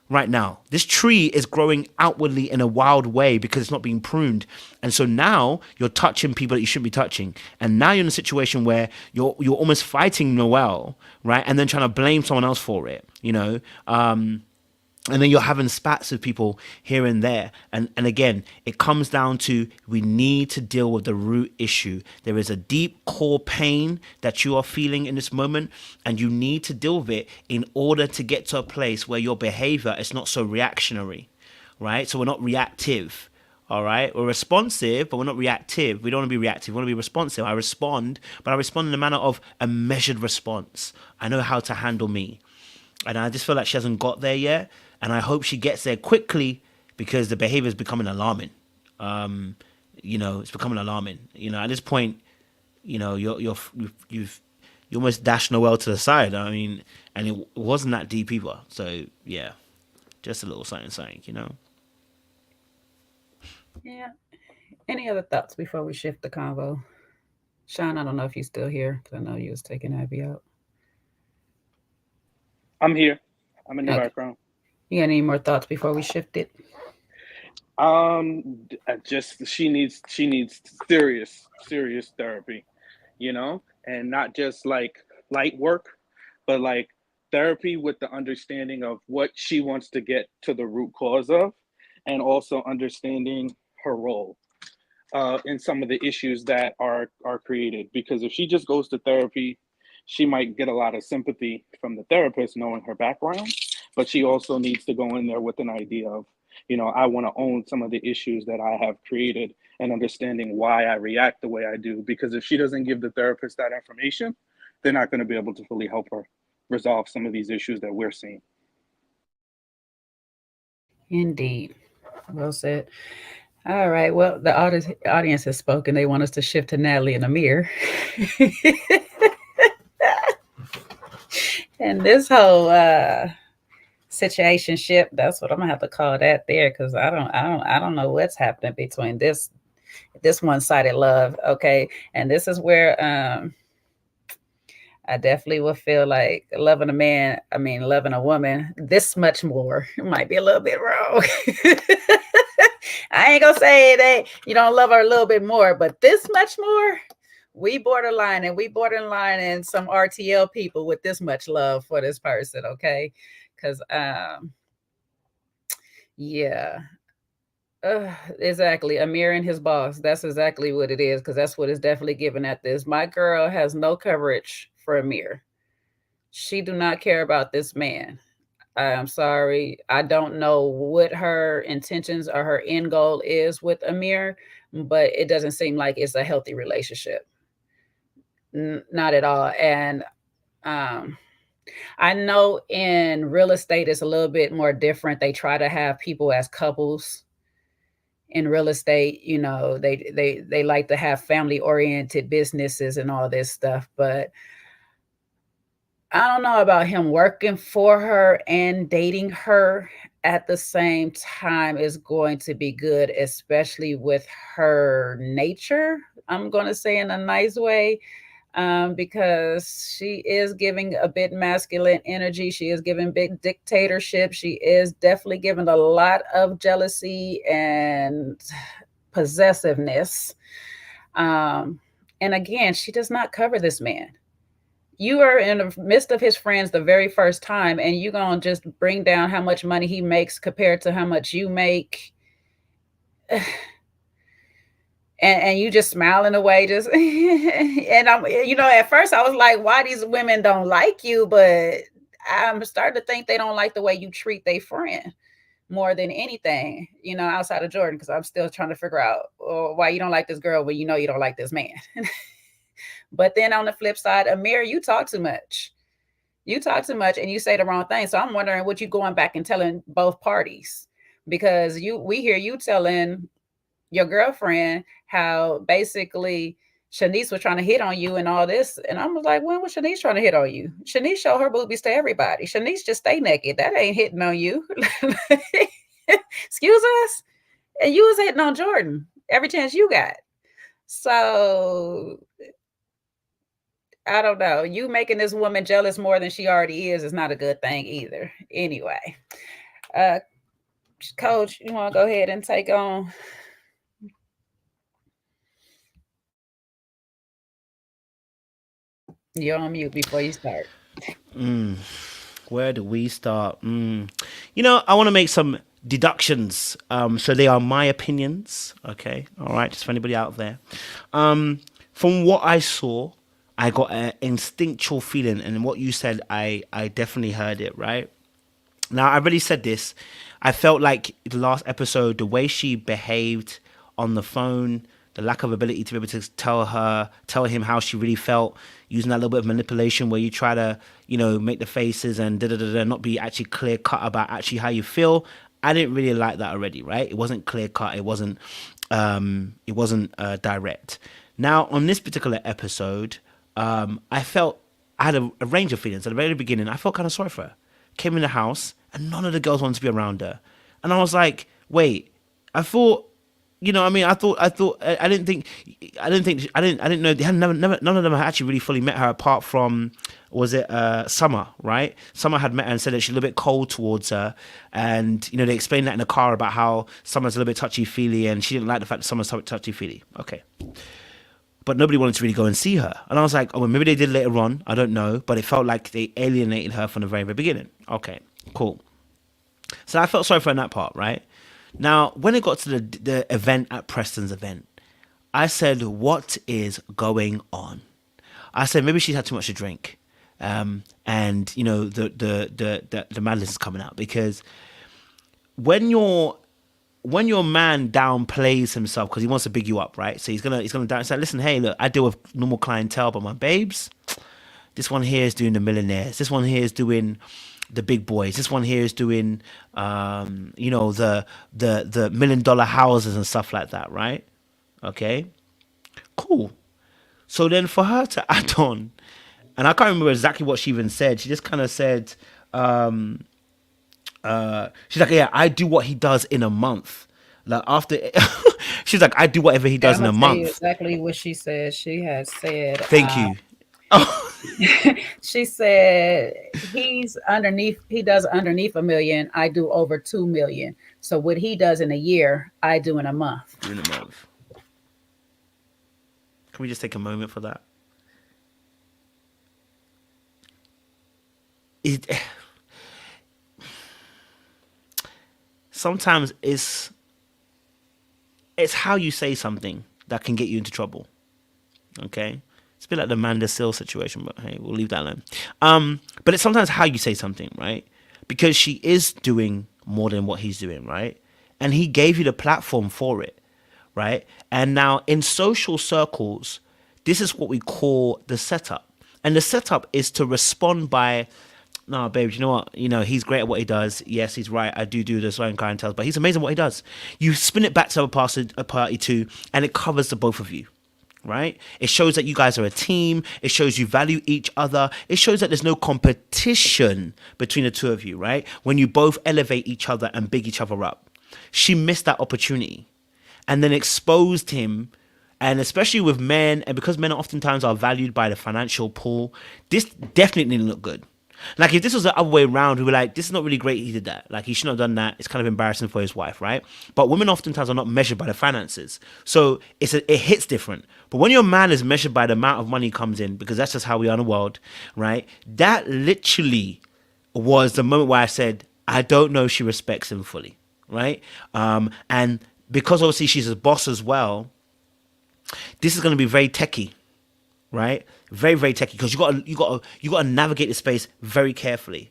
right now. This tree is growing outwardly in a wild way because it's not being pruned. And so now you're touching people that you shouldn't be touching. And now you're in a situation where you're almost fighting Noel, right? And then trying to blame someone else for it, you know? And then you're having spats with people here and there. And again, it comes down to we need to deal with the root issue. There is a deep core pain that you are feeling in this moment, and you need to deal with it in order to get to a place where your behavior is not so reactionary, right? So we're not reactive, all right? We're responsive, but we're not reactive. We don't want to be reactive. We want to be responsive. I respond, but I respond in the manner of a measured response. I know how to handle me. And I just feel like she hasn't got there yet. And I hope she gets there quickly because the behavior is becoming alarming. You know, it's becoming alarming. You know, at this point, you know, you almost dashed Noel to the side. I mean, and it wasn't that deep either. So yeah, just a little something, you know. Yeah. Any other thoughts before we shift the convo? Sean, I don't know if you're still here because I know you was taking Abby out. I'm here. I'm in the Okay. background. You got any more thoughts before we shift it? Just she needs serious therapy, you know, and not just like light work, but like therapy with the understanding of what she wants to get to the root cause of, and also understanding her role in some of the issues that are created. Because if she just goes to therapy, she might get a lot of sympathy from the therapist knowing her background, but she also needs to go in there with an idea of, you know, I want to own some of the issues that I have created and understanding why I react the way I do. Because if she doesn't give the therapist that information, they're not going to be able to fully help her resolve some of these issues that we're seeing. Indeed. Well said. All right. Well, the audience has spoken. They want us to shift to Natalie and Amir. And this whole situationship, that's what I'm gonna have to call that there, because I don't know what's happening between this one-sided love. Okay. And this is where I definitely would feel like loving a woman this much more might be a little bit wrong. I ain't gonna say that you don't love her a little bit more, but this much more, we borderline and some RTL people with this much love for this person, okay? Because yeah, Exactly. Amir and his boss. That's exactly what it is, because that's what is definitely given at this. My girl has no coverage for Amir. She do not care about this man. I'm sorry. I don't know what her intentions or her end goal is with Amir, but it doesn't seem like it's a healthy relationship. Not at all. And um, I know in real estate it's a little bit more different. They try to have people as couples in real estate. You know, they like to have family oriented businesses and all this stuff, but I don't know about him working for her and dating her at the same time is going to be good, especially with her nature. I'm going to say in a nice way, because she is giving a bit masculine energy. She is giving big dictatorship. She is definitely giving a lot of jealousy and possessiveness. Um, and again, she does not cover this man. You are in the midst of his friends the very first time, and you're gonna just bring down how much money he makes compared to how much you make. And you just smiling away, just and I'm, at first I was like, why these women don't like you, but I'm starting to think they don't like the way you treat their friend more than anything, outside of Jordan, because I'm still trying to figure out why you don't like this girl when you know you don't like this man. But then on the flip side, Amir, you talk too much. You talk too much and you say the wrong thing. So I'm wondering what you going back and telling both parties, because we hear you telling your girlfriend how basically Shanice was trying to hit on you and all this. And I was like, when was Shanice trying to hit on you? Shanice show her boobies to everybody. Shanice just stay naked. That ain't hitting on you. Excuse us. And you was hitting on Jordan every chance you got. So I don't know. You making this woman jealous more than she already is not a good thing either. Anyway, Coach, you want to go ahead and take on? You're on mute before you start. Where do we start? I want to make some deductions. So they are my opinions. Okay. All right. Just for anybody out there. From what I saw, I got an instinctual feeling, and what you said, I definitely heard it, right? Now, I already said this. I felt like the last episode, the way she behaved on the phone, the lack of ability to be able to tell him how she really felt, using that little bit of manipulation where you try to, make the faces and not be actually clear cut about actually how you feel. I didn't really like that already, right? It wasn't clear cut. It wasn't direct. Now, on this particular episode, I had a range of feelings. At the very beginning, I felt kind of sorry for her. Came in the house and none of the girls wanted to be around her. And I was like, wait, I thought, I didn't know, they had none of them had actually really fully met her apart from, was it Summer, right? Summer had met her and said that she's a little bit cold towards her. And, they explained that in the car about how Summer's a little bit touchy-feely and she didn't like the fact that Summer's touchy-feely. Okay. But nobody wanted to really go and see her. And I was like, oh, well, maybe they did later on. I don't know. But it felt like they alienated her from the very, very beginning. Okay, cool. So I felt sorry for her in that part, right? Now, when it got to the event at Preston's event, I said, what is going on? I said, maybe she's had too much to drink. And, the madness is coming out. Because when your man downplays himself because he wants to big you up, right? So he's gonna down say, listen, hey, look, I deal with normal clientele, but my babes, this one here is doing the millionaires. This one here is doing the big boys. This one here is doing, the $1 million houses and stuff like that, right? Okay, cool. So then for her to add on, and I can't remember exactly what she even said. She just kind of said, she's like, yeah, I do what he does in a month. Like after, she's like, I do whatever he does in a month. Exactly what she said. She had said, thank you. She said he does underneath $1 million. I do over 2 million. So what he does in a year, I do in a month. Can we just take a moment for that? Sometimes it's it's how you say something that can get you into trouble. Okay, it's a bit like the Amanda Seal situation, but hey, we'll leave that alone. But it's sometimes how you say something, right? Because she is doing more than what he's doing, right? And he gave you the platform for it, right? And now in social circles, this is what we call the setup. And the setup is to respond by, no, babe, you know what? You know, he's great at what he does. Yes, he's right. I do the certain kind of tells, but he's amazing at what he does. You spin it back to a party too, and it covers the both of you, right? It shows that you guys are a team. It shows you value each other. It shows that there's no competition between the two of you, right? When you both elevate each other and big each other up. She missed that opportunity and then exposed him. And especially with men, and because men oftentimes are valued by the financial pool, this definitely didn't look good. Like, if this was the other way around, we were like, this is not really great he did that. Like, he shouldn't have done that. It's kind of embarrassing for his wife, right? But women oftentimes are not measured by the finances. So it hits different. But when your man is measured by the amount of money he comes in, because that's just how we are in the world, right? That literally was the moment where I said, I don't know if she respects him fully, right? And because obviously she's a boss as well, this is going to be very techie, right? Very, very techie, because you got to navigate the space very carefully,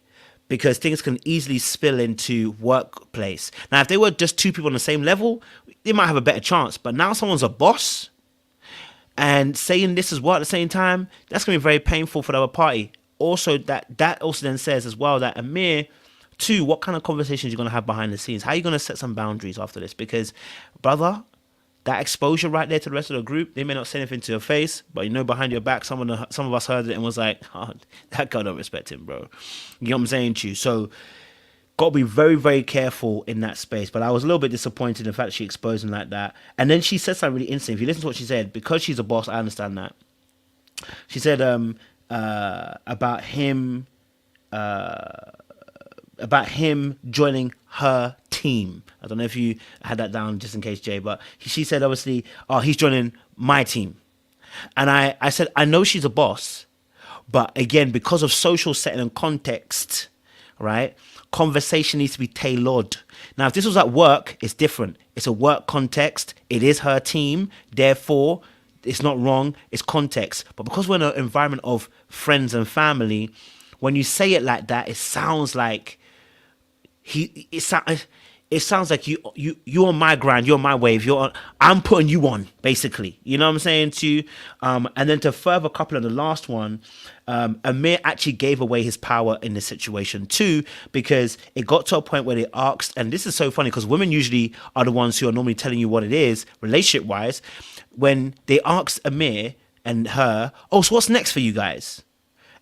because things can easily spill into workplace. Now, if they were just two people on the same level, they might have a better chance. But now someone's a boss and saying this as well at the same time, that's going to be very painful for the other party. Also, that also then says as well that Amir, too, what kind of conversations you're going to have behind the scenes? How are you going to set some boundaries after this? Because, brother, that exposure right there to the rest of the group, they may not say anything to your face, but you know, behind your back, some of us heard it and was like, oh, that guy don't respect him, bro. You know what I'm saying to you? So, got to be very, very careful in that space. But I was a little bit disappointed in the fact that she exposed him like that. And then she said something really interesting. If you listen to what she said, because she's a boss, I understand that. She said about him joining her team. I don't know if you had that down just in case, Jay, but she said, obviously, oh, he's joining my team. And I said, I know she's a boss, but again, because of social setting and context, right, conversation needs to be tailored. Now, if this was at work, it's different. It's a work context. It is her team. Therefore, it's not wrong. It's context. But because we're in an environment of friends and family, when you say it like that, it sounds like it sounds like you're on my grind, you're on my wave, I'm putting you on, basically. You know what I'm saying to you? And then to further couple on the last one, Amir actually gave away his power in this situation too, because it got to a point where they asked, and this is so funny because women usually are the ones who are normally telling you what it is, relationship wise, when they asked Amir and her, oh, so what's next for you guys?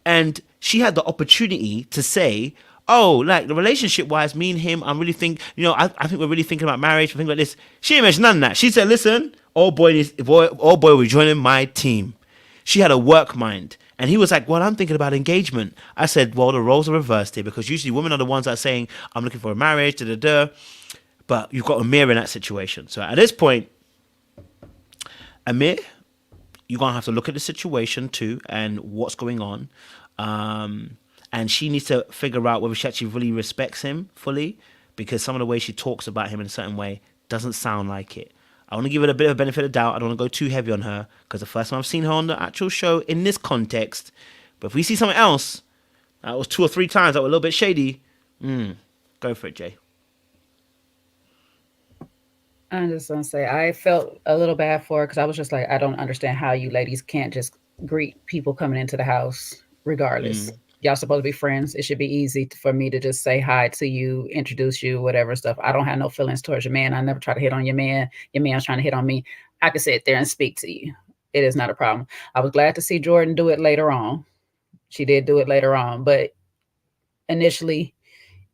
And she had the opportunity to say, oh, like the relationship wise, me and him, I'm really think, I think we're really thinking about marriage. We're thinking about this. She didn't mention none of that. She said, listen, all boy, we're joining my team. She had a work mind. And he was like, well, I'm thinking about engagement. I said, well, the roles are reversed here, because usually women are the ones that are saying, I'm looking for a marriage, but you've got Amir in that situation. So at this point, Amir, you're going to have to look at the situation too and what's going on. And she needs to figure out whether she actually really respects him fully, because some of the way she talks about him in a certain way doesn't sound like it. I want to give it a bit of a benefit of doubt. I don't want to go too heavy on her, because the first time I've seen her on the actual show in this context. But if we see something else, that was 2 or 3 times that were a little bit shady, go for it, Jay. I'm just going to say, I felt a little bad for her, because I was just like, I don't understand how you ladies can't just greet people coming into the house regardless. Y'all supposed to be friends. It should be easy for me to just say hi to you, introduce you, whatever stuff. I don't have no feelings towards your man. I never try to hit on your man. Your man's trying to hit on me. I can sit there and speak to you. It is not a problem. I was glad to see Jordan do it later on. She did do it later on, but initially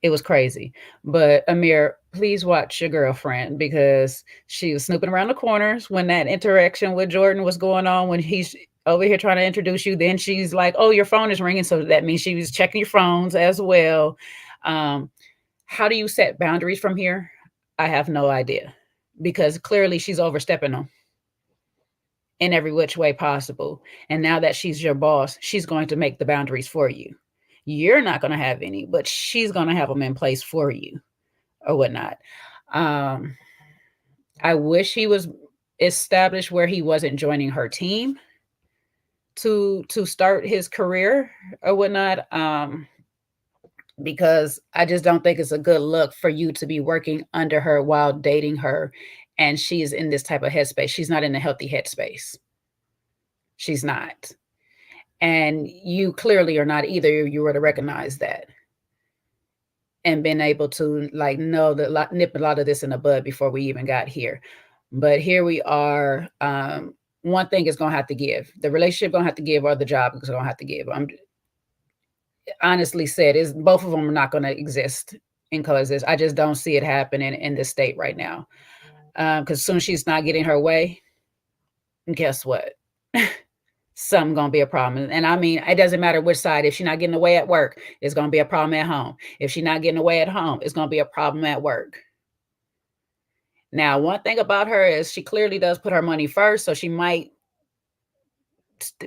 it was crazy. But Amir, please watch your girlfriend, because she was snooping around the corners when that interaction with Jordan was going on, when he's over here trying to introduce you. Then she's like, oh, your phone is ringing. So that means she was checking your phones as well. How do you set boundaries from here? I have no idea, because clearly she's overstepping them in every which way possible. And now that she's your boss, she's going to make the boundaries for you. You're not going to have any, but she's going to have them in place for you or whatnot. I I wish he was established where he wasn't joining her team to start his career or whatnot. Because I just don't think it's a good look for you to be working under her while dating her, and she's in this type of headspace. She's not in a healthy headspace. She's not. And you clearly are not either. You were to recognize that and been able to like know that nip a lot of this in the bud before we even got here. But here we are. One thing is going to have to give. The relationship going to have to give, or the job is going to have to give. I'm honestly said, is both of them are not going to exist and coexist. I just don't see it happening in this state right now. Because soon she's not getting her way, guess what? Something gonna be a problem. And I mean, it doesn't matter which side. If she's not getting away at work, it's gonna be a problem at home. If she's not getting away at home, it's gonna be a problem at work. Now, one thing about her is she clearly does put her money first, so she might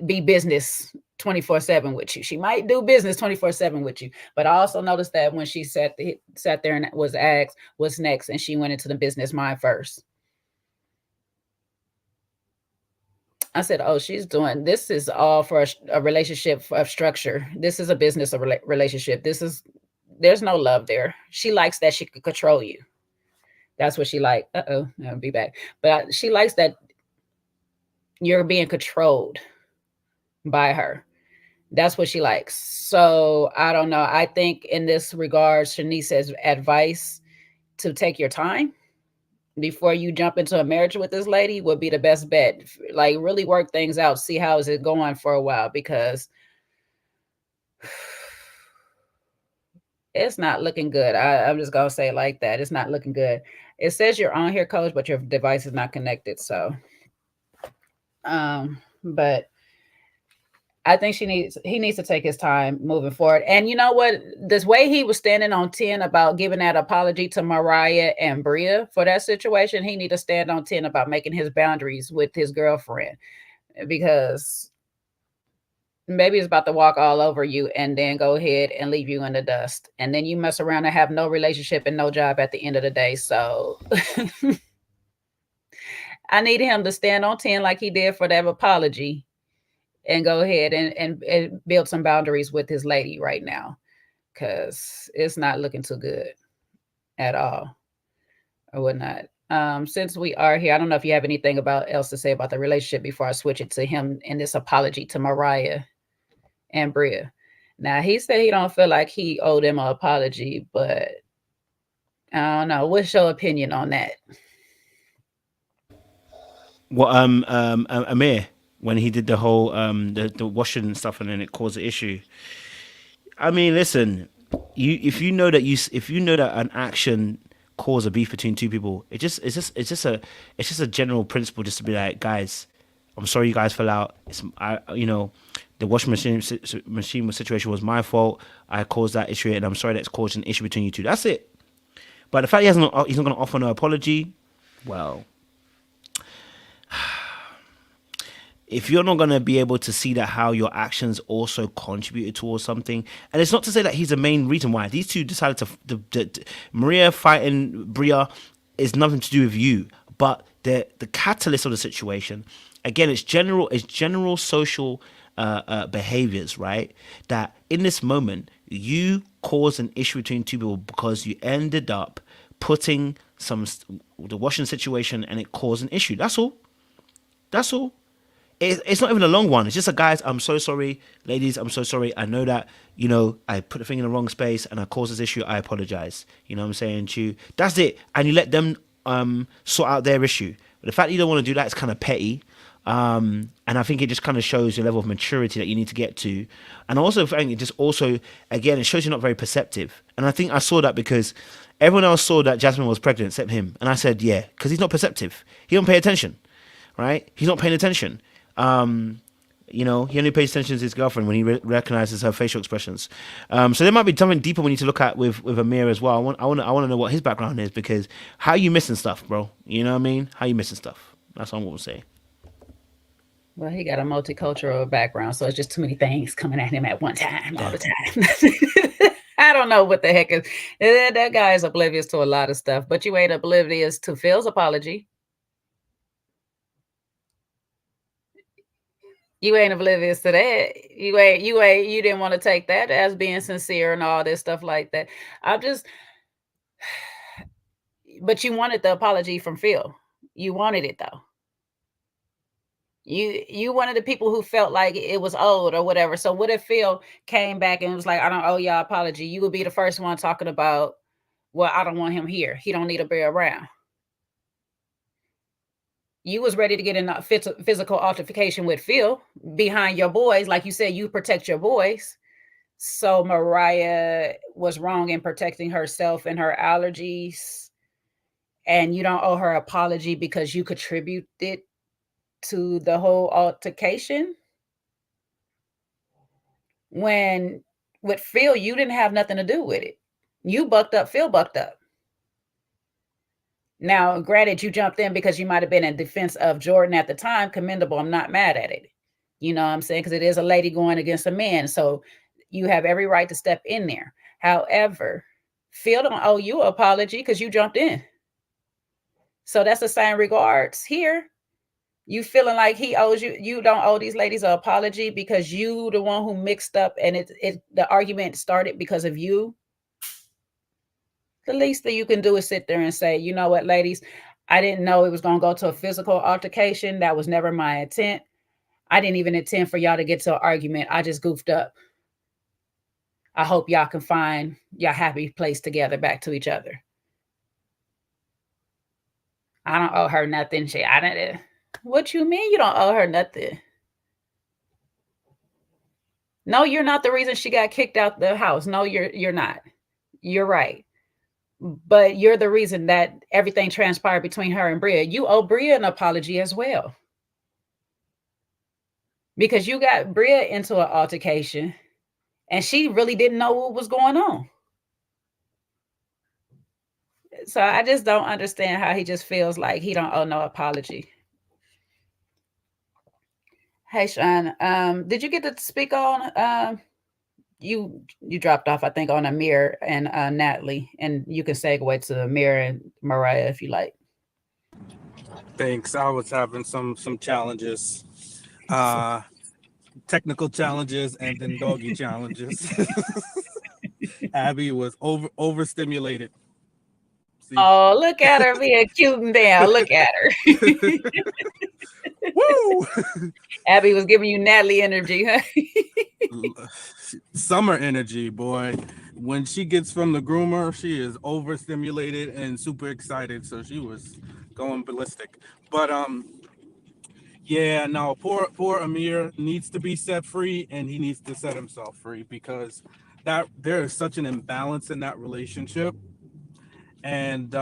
be business 24/7 with you. She might do business 24/7 with you. But I also noticed that when she sat there and was asked what's next, and she went into the business mind first. I said, oh, she's doing, this is all for a relationship of structure. This is a business of relationship. There's no love there. She likes that she could control you. That's what she like. I'll be back. But she likes that you're being controlled by her. That's what she likes. So I don't know. I think in this regard, Shanice's advice to take your time before you jump into a marriage with this lady would be the best bet. Like, really work things out. See how is it going for a while, because it's not looking good. I'm just going to say it like that. It's not looking good. It says you're on here, coach, but your device is not connected. So, but I think he needs to take his time moving forward. And you know what? This way he was standing on 10 about giving that apology to Mariah and Bria for that situation. He need to stand on 10 about making his boundaries with his girlfriend, because maybe it's about to walk all over you and then go ahead and leave you in the dust. And then you mess around and have no relationship and no job at the end of the day. So I need him to stand on 10 like he did for that apology, and go ahead and build some boundaries with his lady right now, because it's not looking too good at all or whatnot. Since we are here, I don't know if you have anything else to say about the relationship before I switch it to him and this apology to Mariah and Bria. Now, he said he don't feel like he owed them an apology, but I don't know. What's your opinion on that? Well, Amir, when he did the whole the washing and stuff, and then it caused an issue. I mean, listen, if you know that an action caused a beef between two people, it's just a general principle, just to be like, guys, I'm sorry you guys fell out. The washing machine situation was my fault. I caused that issue, and I'm sorry that's caused an issue between you two. That's it. But the fact he's not going to offer no apology, well, if you're not going to be able to see that how your actions also contributed towards something, and it's not to say that he's the main reason why these two decided to Maria fighting Bria is nothing to do with you, but the catalyst of the situation, again, it's general social behaviors, right? That in this moment you caused an issue between two people because you ended up putting the washing situation, and it caused an issue. That's all. It's not even a long one. It's just guys, I'm so sorry. Ladies, I'm so sorry. I know that, I put the thing in the wrong space and I caused this issue. I apologize. You know what I'm saying to you? That's it. And you let them sort out their issue. But the fact that you don't want to do that is kind of petty. And I think it just kind of shows your level of maturity that you need to get to. And also, I think again, it shows you're not very perceptive. And I think I saw that because everyone else saw that Jasmine was pregnant except him. And I said, yeah, because he's not perceptive. He don't pay attention, right? He's not paying attention. He only pays attention to his girlfriend when he recognizes her facial expressions. So there might be something deeper we need to look at with Amir as well. I want to know what his background is, because how you missing stuff, bro? You know what I mean? How you missing stuff? That's all I'm going to say. Well, he got a multicultural background, so it's just too many things coming at him at one time, all the time. I don't know what the heck is. That guy is oblivious to a lot of stuff, but you ain't oblivious to Phil's apology. You ain't oblivious to that. You didn't want to take that as being sincere and all this stuff like that. I'm just, but you wanted the apology from Phil. You wanted it though. You one of the people who felt like it was old or whatever. So what if Phil came back and was like, I don't owe y'all apology? You would be the first one talking about, well, I don't want him here. He don't need to be around. You was ready to get in a physical altercation with Phil behind your boys. Like you said, you protect your boys. So Mariah was wrong in protecting herself and her allergies. And you don't owe her apology because you contributed to the whole altercation. When with Phil, you didn't have nothing to do with it. You bucked up, Phil bucked up. Now, granted, you jumped in because you might have been in defense of Jordan at the time. Commendable. I'm not mad at it. You know what I'm saying? Because it is a lady going against a man. So you have every right to step in there. However, Phil don't owe you an apology because you jumped in. So that's the same regards here. You feeling like he owes you, you don't owe these ladies an apology because you the one who mixed up and the argument started because of you. The least that you can do is sit there and say, you know what, ladies, I didn't know it was going to go to a physical altercation. That was never my intent. I didn't even intend for y'all to get to an argument. I just goofed up. I hope y'all can find your happy place together, back to each other. I don't owe her nothing. I didn't. What you mean you don't owe her nothing? No, you're not the reason she got kicked out the house. No, you're not. You're right. But you're the reason that everything transpired between her and Bria. You owe Bria an apology as well. Because you got Bria into an altercation and she really didn't know what was going on. So I just don't understand how he just feels like he don't owe no apology. Hey, Sean, did you get to speak on you dropped off, I think, on Amir and Natalie, and you can segue to Amir and Mariah if you like. Thanks. I was having some challenges, technical challenges, and then doggy challenges. Abby was overstimulated. See? Oh, look at her being cute and down. Look at her. Woo! Abby was giving you Natalie energy, huh? Summer energy, boy. When she gets from the groomer, she is overstimulated and super excited. So she was going ballistic. But yeah, no, poor Amir needs to be set free, and he needs to set himself free because that there is such an imbalance in that relationship. And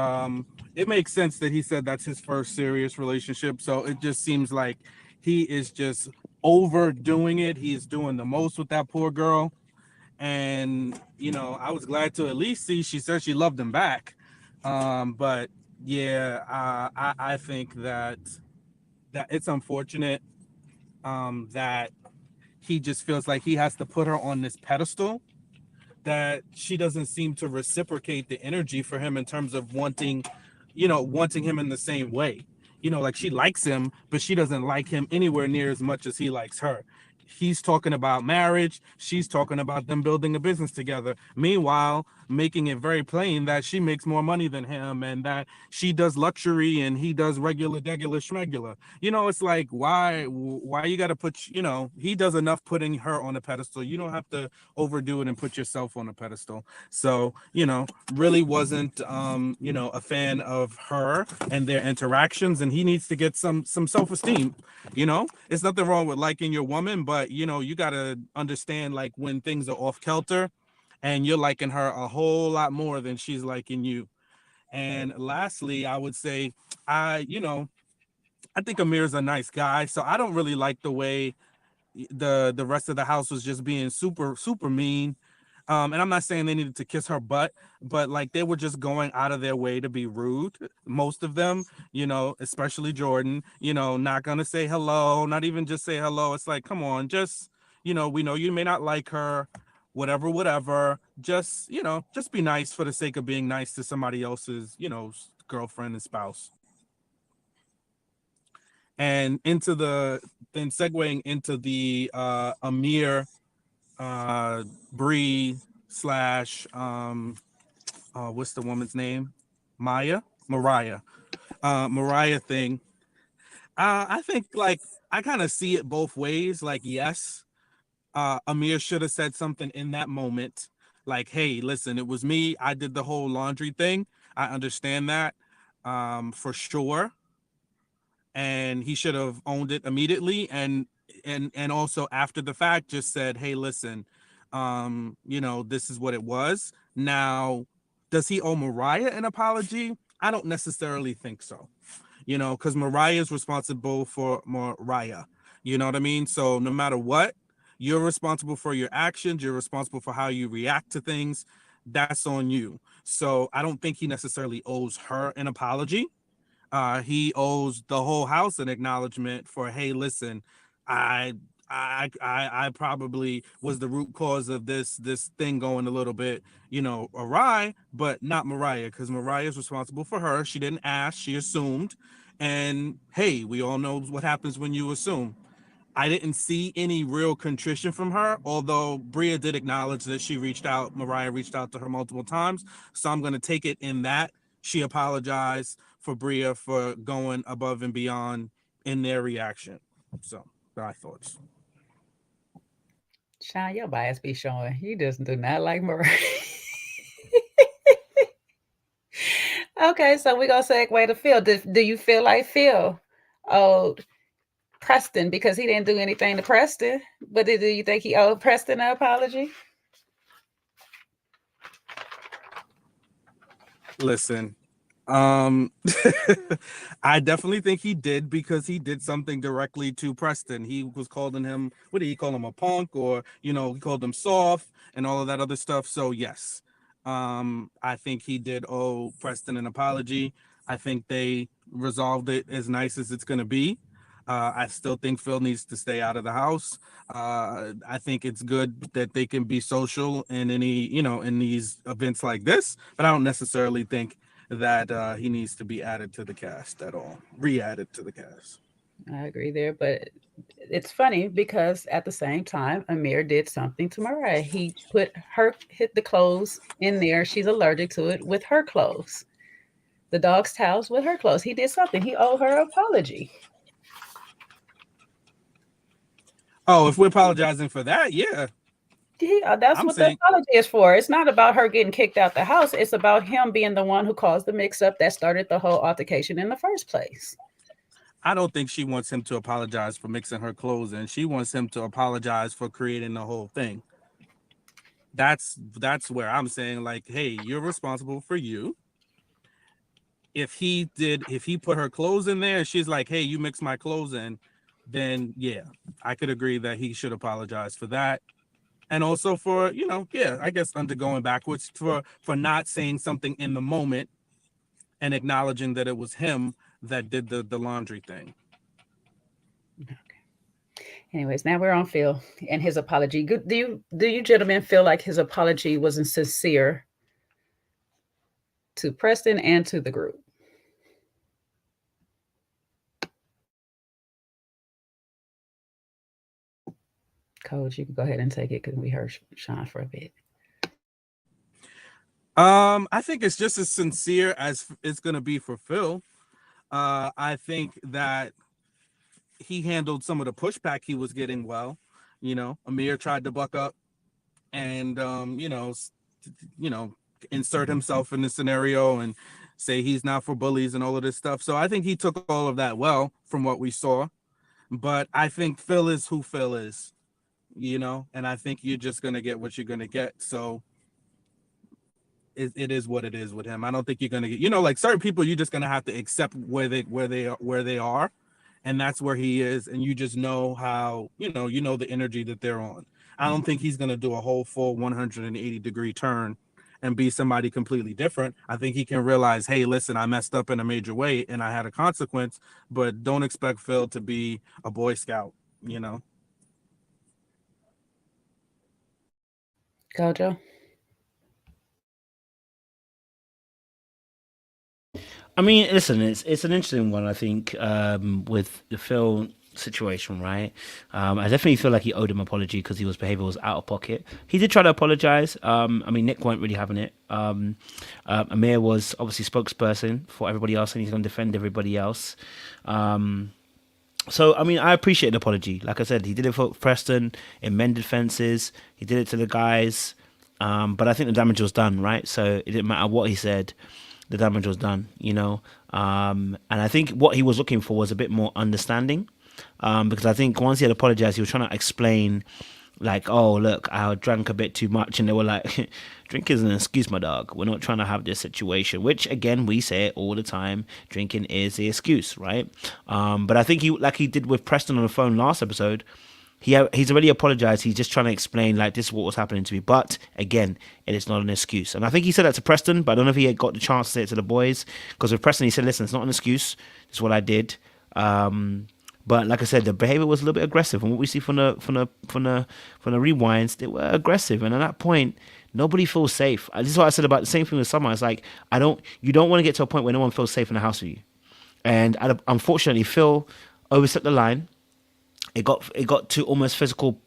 it makes sense that he said that's his first serious relationship. So it just seems like he is just overdoing it. He is doing the most with that poor girl. And, you know, I was glad to at least see she said she loved him back. But yeah, I think that it's unfortunate that he just feels like he has to put her on this pedestal, that she doesn't seem to reciprocate the energy for him in terms of wanting him in the same way. You know, like she likes him, but she doesn't like him anywhere near as much as he likes her. He's talking about marriage. She's talking about them building a business together. Meanwhile, making it very plain that she makes more money than him and that she does luxury and he does regular schmegular. You know, it's like, why you got to put, you know, he does enough putting her on a pedestal. You don't have to overdo it and put yourself on a pedestal. So, you know, really wasn't, you know, a fan of her and their interactions, and he needs to get some self-esteem. You know, it's nothing wrong with liking your woman, but you know, you got to understand, like, when things are off kilter and you're liking her a whole lot more than she's liking you. And lastly, I would say, I think Amir's a nice guy, so I don't really like the way the rest of the house was just being super mean. And I'm not saying they needed to kiss her butt, but like they were just going out of their way to be rude. Most of them, you know, especially Jordan, you know, not gonna say hello, not even just say hello. It's like, come on, just, you know, we know you may not like her, whatever. Just, you know, just be nice for the sake of being nice to somebody else's, you know, girlfriend and spouse. And then segueing into the Amir Bree slash what's the woman's name? Mariah thing. I think like I kind of see it both ways. Like, yes, Amir should have said something in that moment. Like, hey, listen, it was me. I did the whole laundry thing. I understand that for sure. And he should have owned it immediately. And also after the fact, just said, hey, listen, this is what it was. Now, does he owe Mariah an apology? I don't necessarily think so. Because Mariah is responsible for Mariah. You know what I mean? So no matter what, you're responsible for your actions. You're responsible for how you react to things. That's on you. So I don't think he necessarily owes her an apology. He owes the whole house an acknowledgement for, hey, listen, I probably was the root cause of this thing going a little bit, awry, but not Mariah, because Mariah is responsible for her. She didn't ask, she assumed. And hey, we all know what happens when you assume. I didn't see any real contrition from her, although Bria did acknowledge that Mariah reached out to her multiple times. So I'm going to take it in that she apologized for Bria for going above and beyond in their reaction. So, my thoughts. Sean, your bias be showing. You just do not like Mariah. Okay, so we're going to segue to Phil. Do you feel like Phil owed Preston because he didn't do anything to Preston? But do you think he owed Preston an apology? Listen, I definitely think he did, because he did something directly to Preston. He was calling him, what did he call him, a punk, or he called him soft and all of that other stuff. So yes, I think he did owe Preston an apology. I think they resolved it as nice as it's going to be. I still think Phil needs to stay out of the house. I think it's good that they can be social in in these events like this, but I don't necessarily think that he needs to be added to the cast at all, re-added to the cast. I agree there, but it's funny because at the same time, Amir did something to Mariah. He hit the clothes in there. She's allergic to it with her clothes. The dog's towels with her clothes. He did something. He owed her an apology. Oh, if we're apologizing for that, yeah. That's what the apology is for. It's not about her getting kicked out the house. It's about him being the one who caused the mix-up that started the whole altercation in the first place. I don't think she wants him to apologize for mixing her clothes in. She wants him to apologize for creating the whole thing. That's where I'm saying, like, hey, you're responsible for you. If he put her clothes in there and she's like, hey, you mixed my clothes in, then yeah, I could agree that he should apologize for that. And also for, I guess undergoing backwards for not saying something in the moment and acknowledging that it was him that did the laundry thing. Okay. Anyways, now we're on Phil and his apology. Do you gentlemen feel like his apology wasn't sincere to Preston and to the group? Coach, you can go ahead and take it because we heard Sean for a bit. I think it's just as sincere as it's going to be for Phil. I think that he handled some of the pushback he was getting well. Amir tried to buck up and, insert himself in the scenario and say he's not for bullies and all of this stuff. So I think he took all of that well from what we saw. But I think Phil is who Phil is, and I think you're just going to get what you're going to get. So it is what it is with him. I don't think you're going to get, like certain people, you're just going to have to accept where they are. And that's where he is. And you just know how, the energy that they're on. I don't think he's going to do a whole full 180-degree turn and be somebody completely different. I think he can realize, hey, listen, I messed up in a major way and I had a consequence, but don't expect Phil to be a Boy Scout, Gojo. I mean, listen, it's an interesting one. I think with the Phil situation, right? I definitely feel like he owed him an apology because his behavior was out of pocket. He did try to apologize. I mean, Nick weren't really having it. Amir was obviously spokesperson for everybody else, and he's going to defend everybody else. So, I mean, I appreciate the apology. Like I said, he did it for Preston. It mended fences. He did it to the guys. But I think the damage was done, right? So it didn't matter what he said. The damage was done, you know. And I think what he was looking for was a bit more understanding. Because I think once he had apologized, he was trying to explain, like, oh, look, I drank a bit too much. And they were like, drink isn't an excuse, my dog. We're not trying to have this situation, which, again, we say it all the time. Drinking is the excuse, right? But I think he, like he did with Preston on the phone last episode, he's already apologized. He's just trying to explain, like, this is what was happening to me. But, again, it is not an excuse. And I think he said that to Preston, but I don't know if he had got the chance to say it to the boys. Because with Preston, he said, listen, it's not an excuse. It's what I did. But like I said, the behavior was a little bit aggressive, and what we see from the rewinds, they were aggressive. And at that point, nobody feels safe. This is what I said about the same thing with Summer. It's like you don't want to get to a point where no one feels safe in the house with you. And unfortunately, Phil overstepped the line. It got to almost physical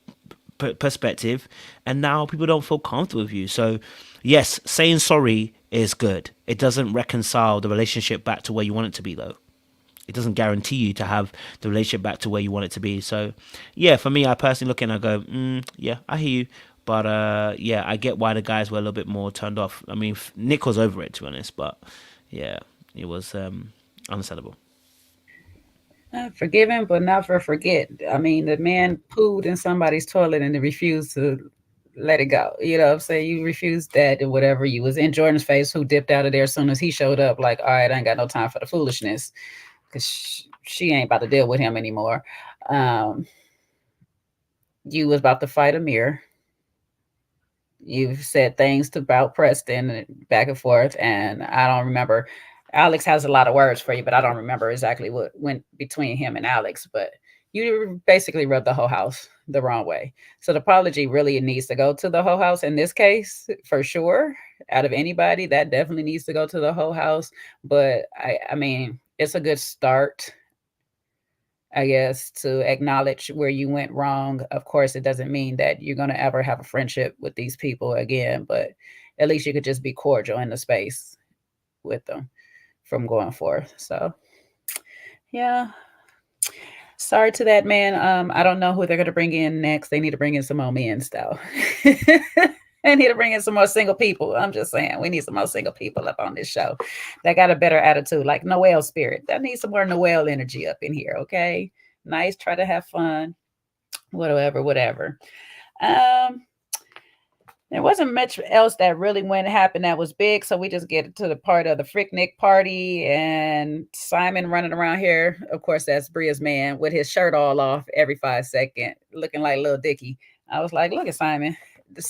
perspective, and now people don't feel comfortable with you. So, yes, saying sorry is good. It doesn't reconcile the relationship back to where you want it to be, though. It doesn't guarantee you to have the relationship back to where you want it to be. So, yeah, for me, I personally look and I go, yeah, I hear you. But, yeah, I get why the guys were a little bit more turned off. I mean, Nick was over it, to be honest. But, yeah, it was understandable. Forgive him, but never forget. I mean, the man pooed in somebody's toilet and they refused to let it go. You know what I'm saying? You refused that or whatever. You was in Jordan's face, who dipped out of there as soon as he showed up. Like, all right, I ain't got no time for the foolishness. Because she ain't about to deal with him anymore. You was about to fight Amir. You've said things about Preston back and forth, and I don't remember. Alex has a lot of words for you, but I don't remember exactly what went between him and Alex. But you basically rubbed the whole house the wrong way. So the apology really needs to go to the whole house in this case, for sure. Out of anybody, that definitely needs to go to the whole house. But I mean, it's a good start, I guess, to acknowledge where you went wrong. Of course, it doesn't mean that you're going to ever have a friendship with these people again, but at least you could just be cordial in the space with them from going forth. So, yeah. Sorry to that, man. I don't know who they're going to bring in next. They need to bring in some more men, though. They need to bring in some more single people. I'm just saying, we need some more single people up on this show that got a better attitude, like Noelle Spirit. That needs some more Noelle energy up in here, okay? Nice, try to have fun, whatever. There wasn't much else that really happened that was big, so we just get to the part of the FreakNICK party and Simon running around here. Of course, that's Bria's man with his shirt all off every 5 seconds, looking like Lil Dicky. I was like, look at Simon.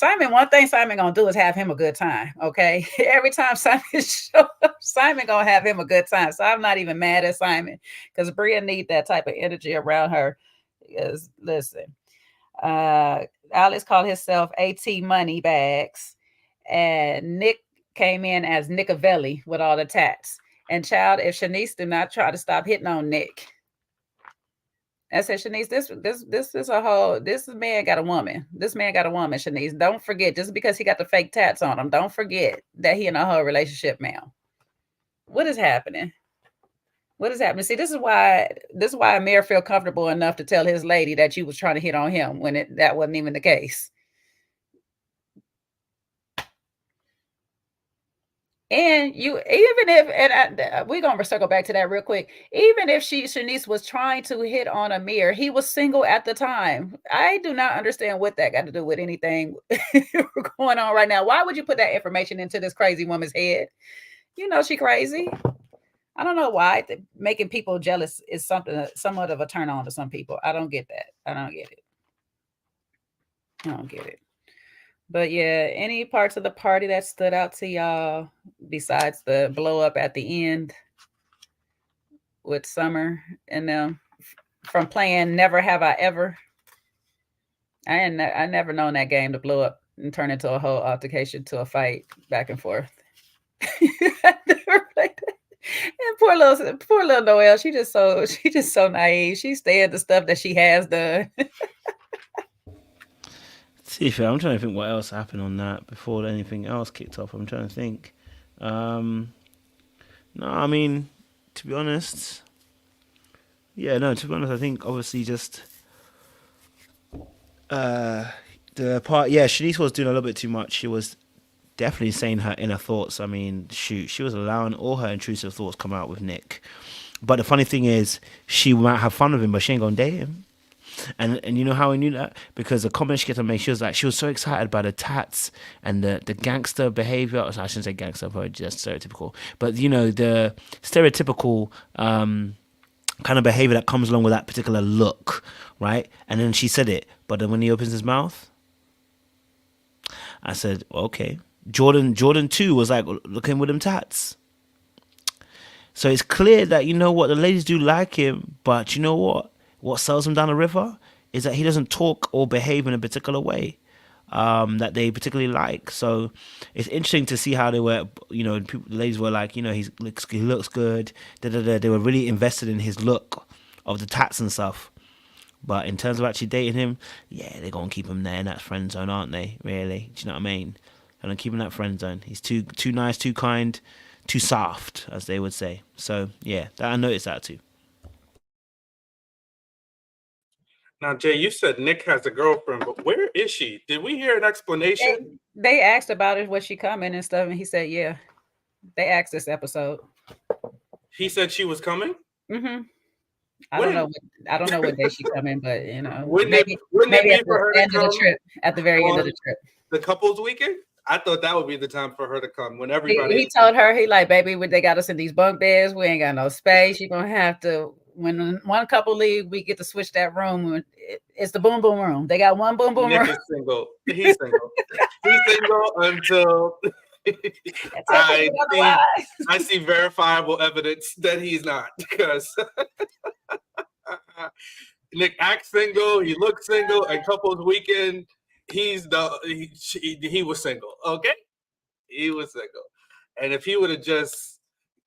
One thing Simon gonna do is have him a good time, okay? Every time Simon shows up, Simon gonna have him a good time. So I'm not even mad at Simon because Bria need that type of energy around her. Because listen, Alex called himself AT Money Bags, and Nick came in as Nickavelli with all the tats. And child, if Shanice did not try to stop hitting on Nick, I said, Shanice, this is a whole, this man got a woman. This man got a woman, Shanice. Don't forget, just because he got the fake tats on him, don't forget that he in a whole relationship now. What is happening? What is happening? See, this is why Amir feel comfortable enough to tell his lady that you was trying to hit on him when that wasn't even the case. And we're going to circle back to that real quick. Even if Shanice was trying to hit on Amir, he was single at the time. I do not understand what that got to do with anything going on right now. Why would you put that information into this crazy woman's head? You know, she crazy. I don't know why making people jealous is somewhat of a turn on to some people. I don't get that. I don't get it. But yeah, any parts of the party that stood out to y'all besides the blow up at the end with Summer and them from playing Never Have I Ever? I never known that game to blow up and turn into a whole altercation to a fight back and forth. I never played that. And poor little Noelle. She just so naive. She stayed the stuff that she has done. See, fair, I'm trying to think what else happened on that before anything else kicked off. I'm trying to think. No, I mean, to be honest, I think obviously just the part, Shanice was doing a little bit too much. She was definitely saying her inner thoughts. I mean, shoot, she was allowing all her intrusive thoughts come out with Nick. But the funny thing is, she might have fun with him, but she ain't gonna date him. And you know how I knew that? Because the comment she kept on making, she was so excited by the tats and the gangster behavior. I shouldn't say gangster, but just stereotypical. But you know, the stereotypical kind of behavior that comes along with that particular look, right? And then she said it, but then when he opens his mouth, I said, okay. Jordan too was like looking with them tats. So it's clear that, you know what, the ladies do like him, but you know what? What sells him down the river is that he doesn't talk or behave in a particular way that they particularly like. So it's interesting to see how they were, you know, the ladies were like, you know, he looks good. They were really invested in his look of the tats and stuff. But in terms of actually dating him, yeah, they're going to keep him there in that friend zone, aren't they? Really? Do you know what I mean? They're going to keep him in that friend zone. He's too nice, too kind, too soft, as they would say. So, yeah, I noticed that too. Now, Jay, you said Nick has a girlfriend, but where is she? Did we hear an explanation? They asked about it, was she coming and stuff, and he said, yeah. They asked this episode. He said she was coming? Mm-hmm. I don't know what day she coming, but you know, wouldn't maybe it at the end of the trip, at the very end of the trip. The couple's weekend? I thought that would be the time for her to come when everybody. He told her, he like, baby, they got us in these bunk beds. We ain't got no space. You're gonna have to. When one couple leave, we get to switch that room. It's the boom boom room. They got one boom boom Nick room. is single. He's single. He's single until I see verifiable evidence that he's not, because Nick acts single, he looks single, and couples weekend, he was single. Okay, he was single, and if he would have just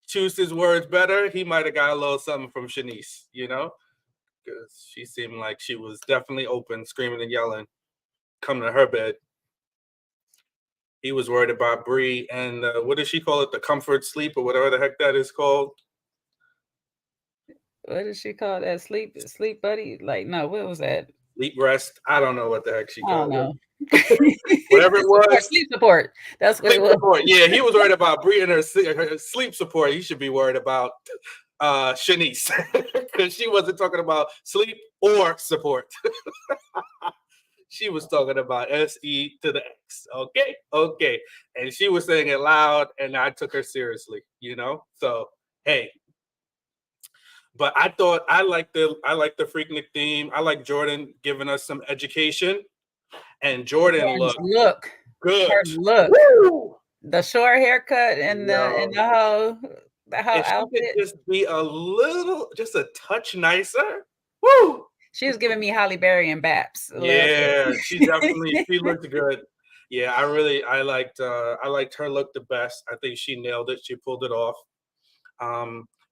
choose his words better, he might have got a little something from Shanice, you know, because she seemed like she was definitely open, screaming and yelling, coming to her bed. He was worried about Bree and what does she call it? The comfort sleep or whatever the heck that is called. What did she call that? Sleep buddy? Like, no, what was that? Sleep rest. I don't know what the heck she called it. Whatever it was. Sleep support. That's what it was. Support. Yeah, he was worried about Bree and her sleep support. He should be worried about Shanice, because she wasn't talking about sleep or support. She was talking about SE to the X. Okay. And she was saying it loud, and I took her seriously, you know? So, hey. But I thought I like the FreakNICK theme. I like Jordan giving us some education. And Jordan looked good. Her look. Woo! The short haircut and the whole outfit. Could just be just a touch nicer. Woo! She was giving me Halle Berry and Baps. Yeah, she looked good. Yeah, I liked her look the best. I think she nailed it. She pulled it off.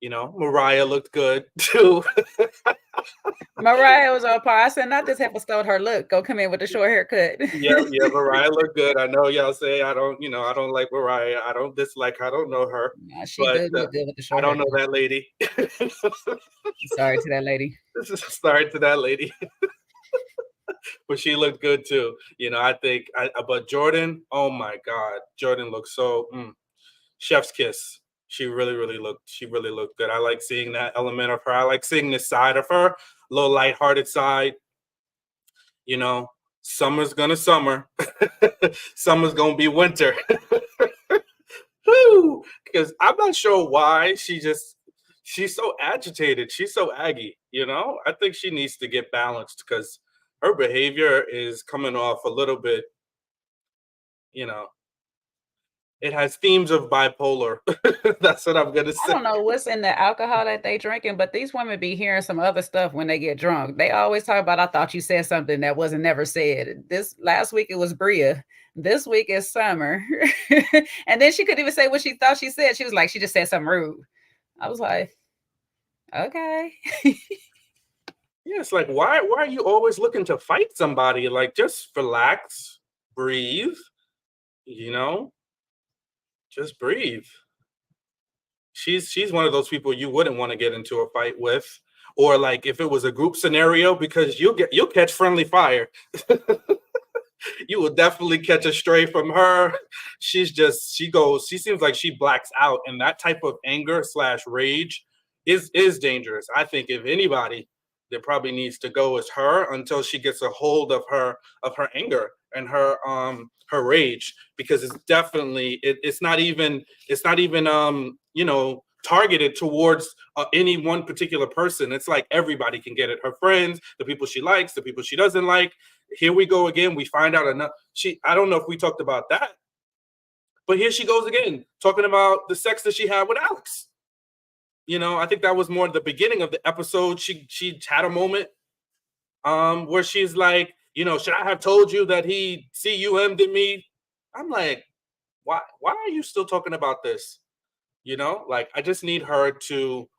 You know, Mariah looked good too. Mariah was on par. I said, not this episode her look. Go come in with the short haircut. yeah, Mariah looked good. I know y'all say I don't like Mariah. I don't dislike her. I don't know her. Nah, she look good with the short I don't know that lady. Sorry to that lady. Sorry to that lady. But she looked good too. You know, I think but Jordan, oh my God. Jordan looks so chef's kiss. She really looked good. I like seeing that element of her. I like seeing this side of her, a little lighthearted side. You know, summer's gonna summer. Summer's gonna be winter. Because I'm not sure why she's so agitated. She's so aggy, you know? I think she needs to get balanced because her behavior is coming off a little bit, you know, it has themes of bipolar. That's what I'm gonna say. I don't know what's in the alcohol that they drinking, but these women be hearing some other stuff when they get drunk. They always talk about, I thought you said something that wasn't never said. This last week it was Bria. This week is Summer. And then she couldn't even say what she thought she said. She was like, she just said something rude. I was like, okay. Yeah, it's like, why are you always looking to fight somebody? Like, just relax, breathe, you know, just breathe. She's one of those people you wouldn't want to get into a fight with, or like if it was a group scenario, because you'll catch friendly fire. You will definitely catch a stray from her. She seems like she blacks out, and that type of anger / rage is dangerous. I think if anybody that probably needs to go is her, until she gets a hold of her anger and her rage, because it's definitely it's not even targeted towards any one particular person. It's like everybody can get it. Her friends, the people she likes, the people she doesn't like. Here we go again. We find out enough. I don't know if we talked about that, but here she goes again, talking about the sex that she had with Alex. I think that was more at the beginning of the episode. She had a moment where she's like, should I have told you that he CUM'd me? I'm like, why are you still talking about this? Like, I just need her to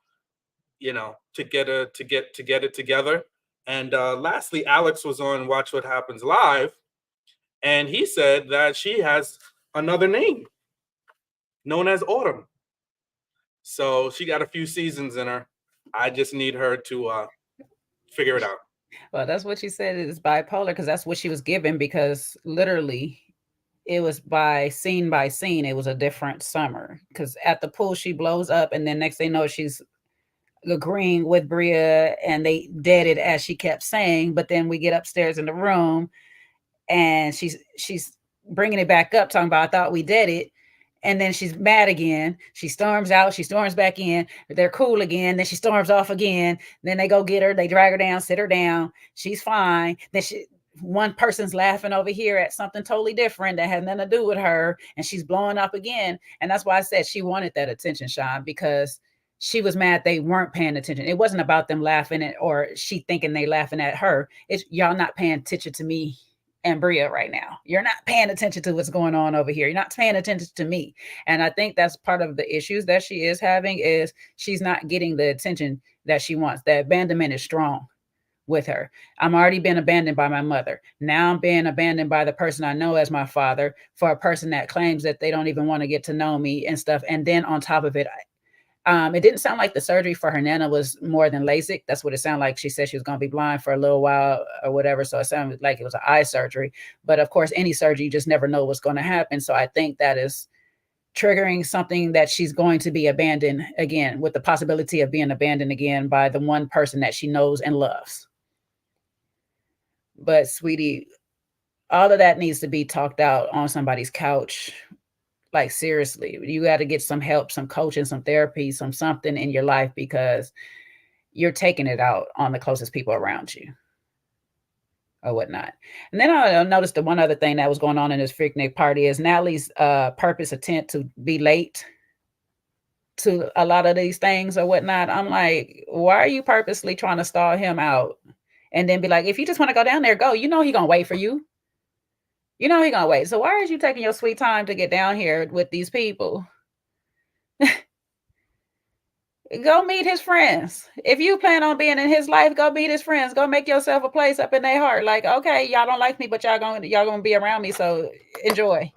get it together. And lastly, Alex was on Watch What Happens Live, and he said that she has another name known as Autumn. So she got a few seasons in her. I just need her to figure it out. Well, that's what she said, is bipolar, because that's what she was given, because literally it was by scene, it was a different summer. Because at the pool she blows up, and then next thing you know, she's agreeing with Bria, and they did it as she kept saying. But then we get upstairs in the room, and she's bringing it back up, talking about, I thought we did it. And then she's mad again. She storms out. She storms back in. They're cool again. Then she storms off again. Then they go get her. They drag her down, sit her down. She's fine. Then one person's laughing over here at something totally different that had nothing to do with her, and she's blowing up again. And that's why I said she wanted that attention, Sean, because she was mad they weren't paying attention. It wasn't about them laughing at, or she thinking they laughing at her. It's y'all not paying attention to me and Bria right now. You're not paying attention to what's going on over here. You're not paying attention to me. And I think that's part of the issues that she is having, is she's not getting the attention that she wants. The abandonment is strong with her. I'm already been abandoned by my mother. Now I'm being abandoned by the person I know as my father, for a person that claims that they don't even want to get to know me and stuff. And then on top of it, it didn't sound like the surgery for her Nana was more than LASIK. That's what it sounded like. She said she was going to be blind for a little while or whatever. So it sounded like it was an eye surgery. But of course, any surgery, you just never know what's going to happen. So I think that is triggering something that she's going to be abandoned again, with the possibility of being abandoned again by the one person that she knows and loves. But sweetie, all of that needs to be talked out on somebody's couch. Like, seriously, you got to get some help, some coaching, some therapy, something in your life, because you're taking it out on the closest people around you or whatnot. And then I noticed the one other thing that was going on in this FreakNICK party is Natalie's purpose attempt to be late to a lot of these things or whatnot. I'm like, why are you purposely trying to stall him out? And then be like, if you just want to go down there, go. He gonna wait for you. He gonna wait. So why are you taking your sweet time to get down here with these people? Go meet his friends. If you plan on being in his life, go meet his friends. Go make yourself a place up in their heart. Like, okay, y'all don't like me, but y'all gonna be around me, so enjoy.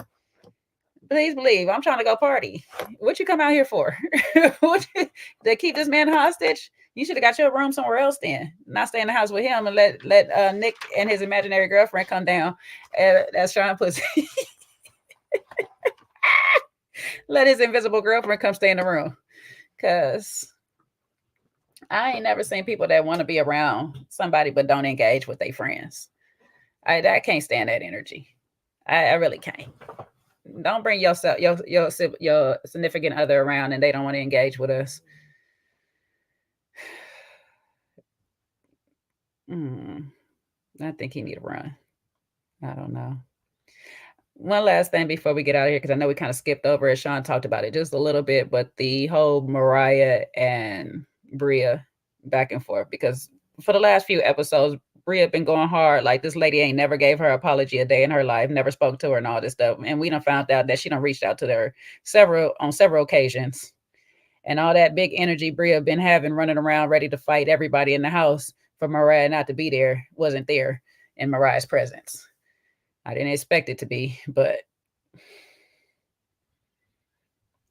Please believe I'm trying to go party. What you come out here for? To keep this man hostage? You should have got your room somewhere else then. Not stay in the house with him and let Nick and his imaginary girlfriend come down. That's Sean pussy. Let his invisible girlfriend come stay in the room. Because I ain't never seen people that want to be around somebody but don't engage with their friends. I can't stand that energy. I really can't. Don't bring your significant other around and they don't want to engage with us. I think he need to run. I don't know. One last thing before we get out of here, because I know we kind of skipped over it. Sean talked about it just a little bit, but the whole Mariah and Bria back and forth, because for the last few episodes, Bria been going hard. Like, this lady ain't never gave her apology a day in her life, never spoke to her and all this stuff. And we done found out that she done reached out to her on several occasions and all that big energy Bria been having running around ready to fight everybody in the house for Mariah not to be there wasn't there in Mariah's presence. I didn't expect it to be, but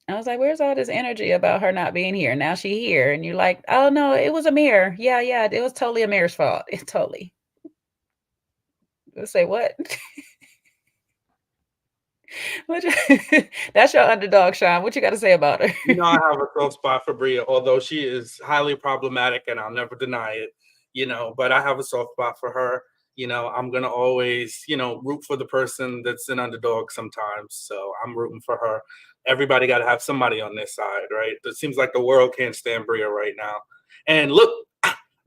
I was like, where's all this energy about her not being here? Now she here. And you're like, oh no, it was Amir. Yeah, it was totally Amir's fault. It's totally. Let's say what? That's your underdog, Sean. What you got to say about her? You know, I have a soft spot for Bria, although she is highly problematic, and I'll never deny it. You know, but I have a soft spot for her. You know, I'm gonna always, you know, root for the person that's an underdog sometimes. So I'm rooting for her. Everybody got to have somebody on their side, right? It seems like the world can't stand Bria right now. And look,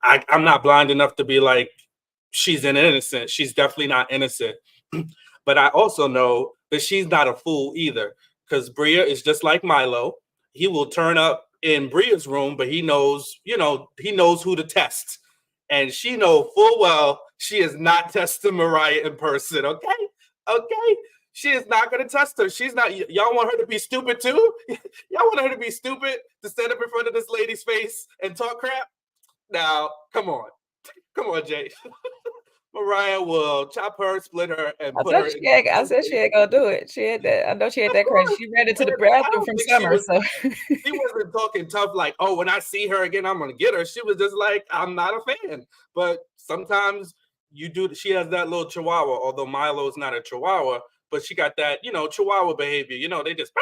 I'm not blind enough to be like she's innocent. She's definitely not innocent. But I also know that she's not a fool either, because Bria is just like Milo. He will turn up in Bria's room, but he knows, you know, he knows who to test. And she know full well she is not testing Mariah in person, okay? Okay? She is not going to test her. She's not. Y'all want her to be stupid too? Y'all want her to be stupid to stand up in front of this lady's face and talk crap? Now, come on. Come on, Jay. Mariah will chop her, split her, and put her. I said she ain't gonna do it. She had that. I know she had that crazy. She ran into the bathroom from Summer. She wasn't talking tough like, oh, when I see her again, I'm gonna get her. She was just like, I'm not a fan. But sometimes you do. She has that little chihuahua, although Milo is not a chihuahua, but she got that, you know, chihuahua behavior. You know, they just.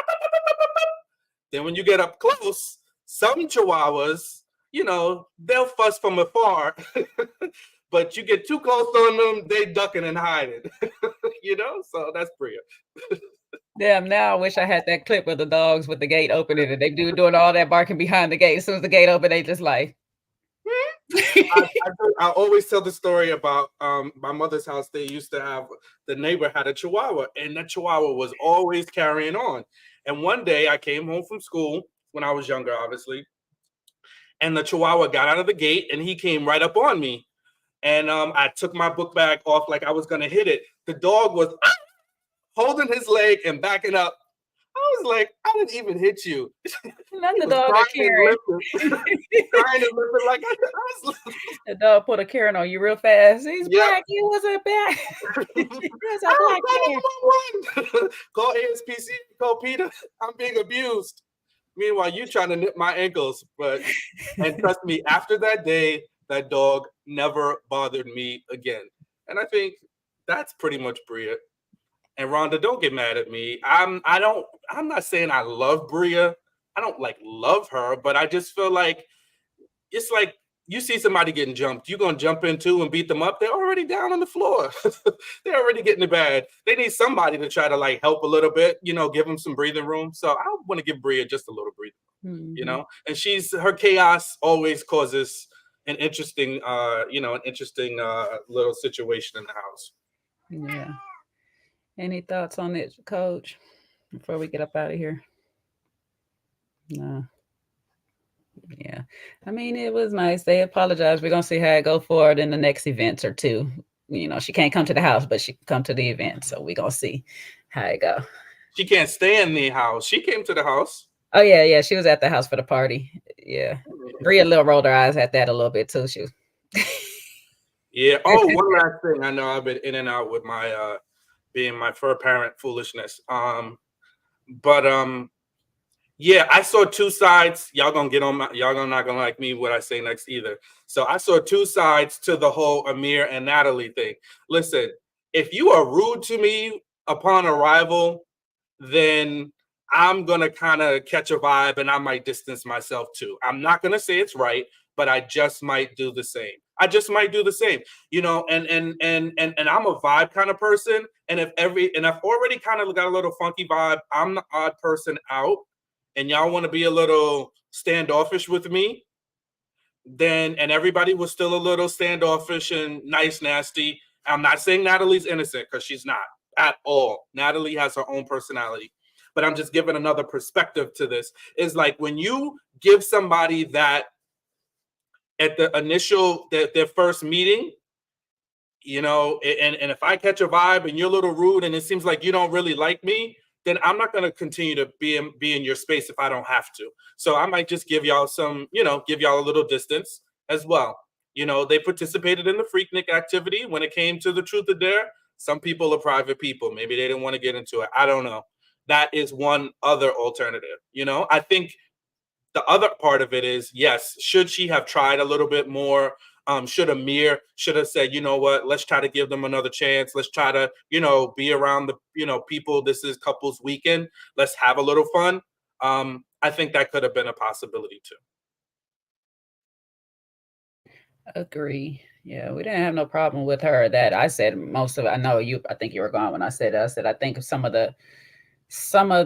Then when you get up close, some chihuahuas, you know, they'll fuss from afar. But you get too close on them, they ducking and hiding, you know? So that's Bria. Damn, now I wish I had that clip of the dogs with the gate opening and they doing all that barking behind the gate. As soon as the gate open, they just like. I always tell the story about my mother's house. They used to have, the neighbor had a chihuahua, and that chihuahua was always carrying on. And one day I came home from school when I was younger, obviously, and the chihuahua got out of the gate and he came right up on me. And I took my book bag off like I was going to hit it. The dog was holding his leg and backing up. I was like, I didn't even hit you. Not the dog that Karen. Trying to live it like I was. The dog put a Karen on you real fast. He's black. He wasn't black. He was a black Karen. Call ASPC. Call Peter. I'm being abused. Meanwhile, you trying to nip my ankles. And trust me, after that day, that dog never bothered me again. And I think that's pretty much Bria. And Rhonda, don't get mad at me. I'm not saying I love Bria. I don't like love her, but I just feel like it's like you see somebody getting jumped, you're gonna jump in too and beat them up. They're already down on the floor. They're already getting it bad. They need somebody to try to like help a little bit, you know, give them some breathing room. So I want to give Bria just a little breathing room, you know. And her chaos always causes an interesting, little situation in the house. Yeah. Any thoughts on it, Coach, before we get up out of here? No. Yeah. I mean, it was nice. They apologized. We're going to see how it go forward in the next events or two. You know, she can't come to the house, but she can come to the event. So we're going to see how it go. She can't stay in the house. She came to the house. Oh, yeah. She was at the house for the party. Yeah. Bria little rolled her eyes at that a little bit, too. She was... Yeah. Oh, one last thing. I know I've been in and out with my being my fur parent foolishness. Yeah, I saw two sides. Y'all not gonna like me what I say next either. So I saw two sides to the whole Amir and Natalie thing. Listen, if you are rude to me upon arrival, then I'm gonna kind of catch a vibe and I might distance myself too. I'm not gonna say it's right, but I just might do the same. You know, and I'm a vibe kind of person. And I've already kind of got a little funky vibe, I'm the odd person out, and y'all want to be a little standoffish with me, and everybody was still a little standoffish and nice, nasty. I'm not saying Natalie's innocent, because she's not at all. Natalie has her own personality. But I'm just giving another perspective to this. Is like when you give somebody that at the initial, their first meeting, you know, and if I catch a vibe and you're a little rude and it seems like you don't really like me, then I'm not going to continue to be in your space if I don't have to. So I might just give y'all give y'all a little distance as well. They participated in the FreakNICK activity when it came to the Truth or Dare. Some people are private people. Maybe they didn't want to get into it. I don't know. That is one other alternative. I think the other part of it is, yes, should she have tried a little bit more? Should Amir have said, you know what, let's try to give them another chance. Let's try to, be around the, people. This is couples weekend. Let's have a little fun. I think that could have been a possibility too. Agree. Yeah, we didn't have no problem with her. That I said most of it. I think you were gone when I said that. I think some of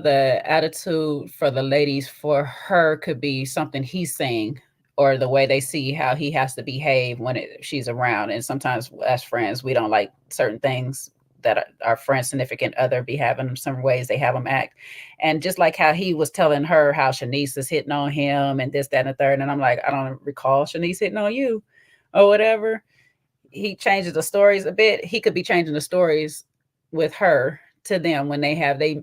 the attitude for the ladies for her could be something he's saying, or the way they see how he has to behave when she's around. And sometimes as friends, we don't like certain things that our friend's significant other be having, some ways they have them act. And just like how he was telling her how Shanice is hitting on him and this, that, and the third. And I'm like, I don't recall Shanice hitting on you or whatever. He changes the stories a bit. He could be changing the stories with her to them when they have they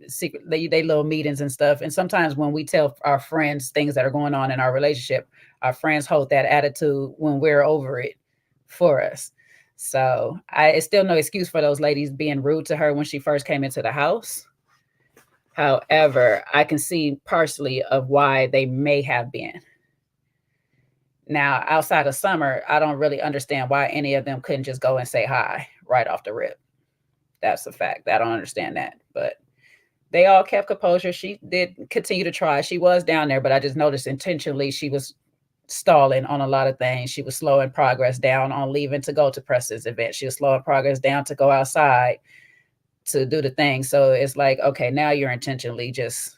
little meetings and stuff. And sometimes when we tell our friends things that are going on in our relationship, our friends hold that attitude when we're over it for us. So it's still no excuse for those ladies being rude to her when she first came into the house. However, I can see partially of why they may have been. Now, outside of Summer, I don't really understand why any of them couldn't just go and say hi right off the rip. That's a fact. I don't understand that. But they all kept composure. She did continue to try. She was down there, but I just noticed intentionally she was stalling on a lot of things. She was slowing progress down on leaving to go to Preston's event. She was slowing progress down to go outside to do the thing. So it's like, okay, now you're intentionally just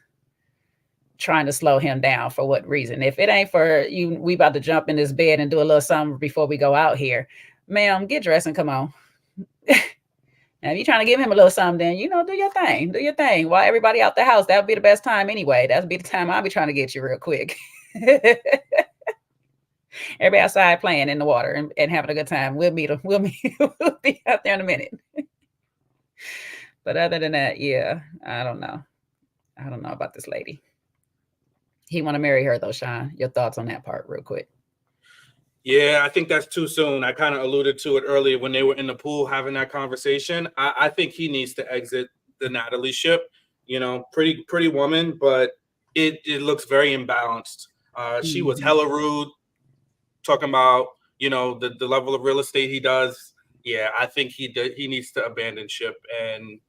trying to slow him down. For what reason? If it ain't for you, we about to jump in this bed and do a little something before we go out here. Ma'am, get dressed and come on. Now, if you're trying to give him a little something, then, do your thing. Do your thing. While everybody out the house, that would be the best time anyway. That would be the time I'll be trying to get you real quick. Everybody outside playing in the water and having a good time. We'll be out there in a minute. But other than that, yeah, I don't know. I don't know about this lady. He want to marry her though, Sean. Your thoughts on that part real quick. Yeah, I think that's too soon. I kind of alluded to it earlier when they were in the pool having that conversation. I think he needs to exit the Natalie ship. Pretty woman, but it looks very imbalanced. She was hella rude, talking about, the level of real estate he does. Yeah, I think he needs to abandon ship and,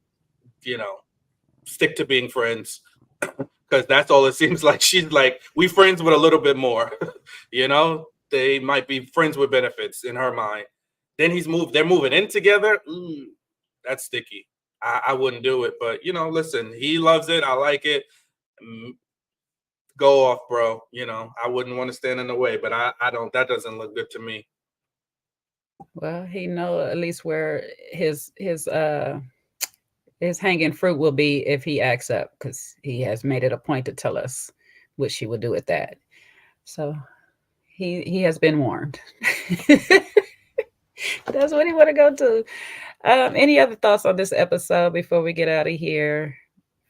stick to being friends. Because that's all it seems like. She's like, we friends with a little bit more, They might be friends with benefits in her mind. Then they're moving in together. That's sticky. I wouldn't do it. But, listen, he loves it. I like it. Go off, bro. I wouldn't want to stand in the way, but I don't. That doesn't look good to me. Well, he know at least where his hanging fruit will be if he acts up, because he has made it a point to tell us what she would do with that. So he has been warned. That's what he want to go to. Any other thoughts on this episode before we get out of here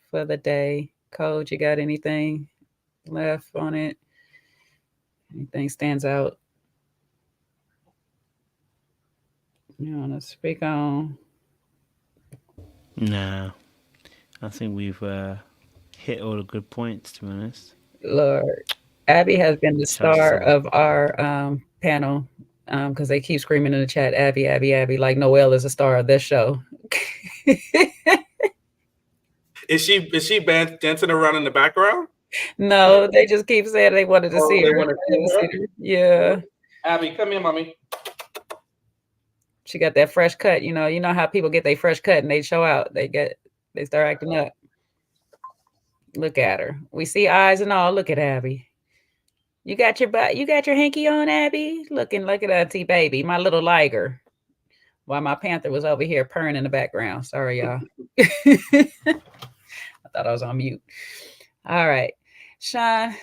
for the day? Code, you got anything left on it? Anything stands out you want to speak on? Nah, I think we've hit all the good points, to be honest. Lord, Abby has been the star of our panel because they keep screaming in the chat, Abby, Abby, Abby, like Noelle is a star of this show. Is she dancing around in the background? No, they just keep saying they wanted to see her. Yeah. Abby, come here, mommy. She got that fresh cut. You know how people get their fresh cut and they show out. They start acting up. Look at her. We see eyes and all. Look at Abby. You got your hanky on, Abby? Look at Auntie Baby, my little liger. While my panther was over here purring in the background. Sorry, y'all. I thought I was on mute. All right. Sean,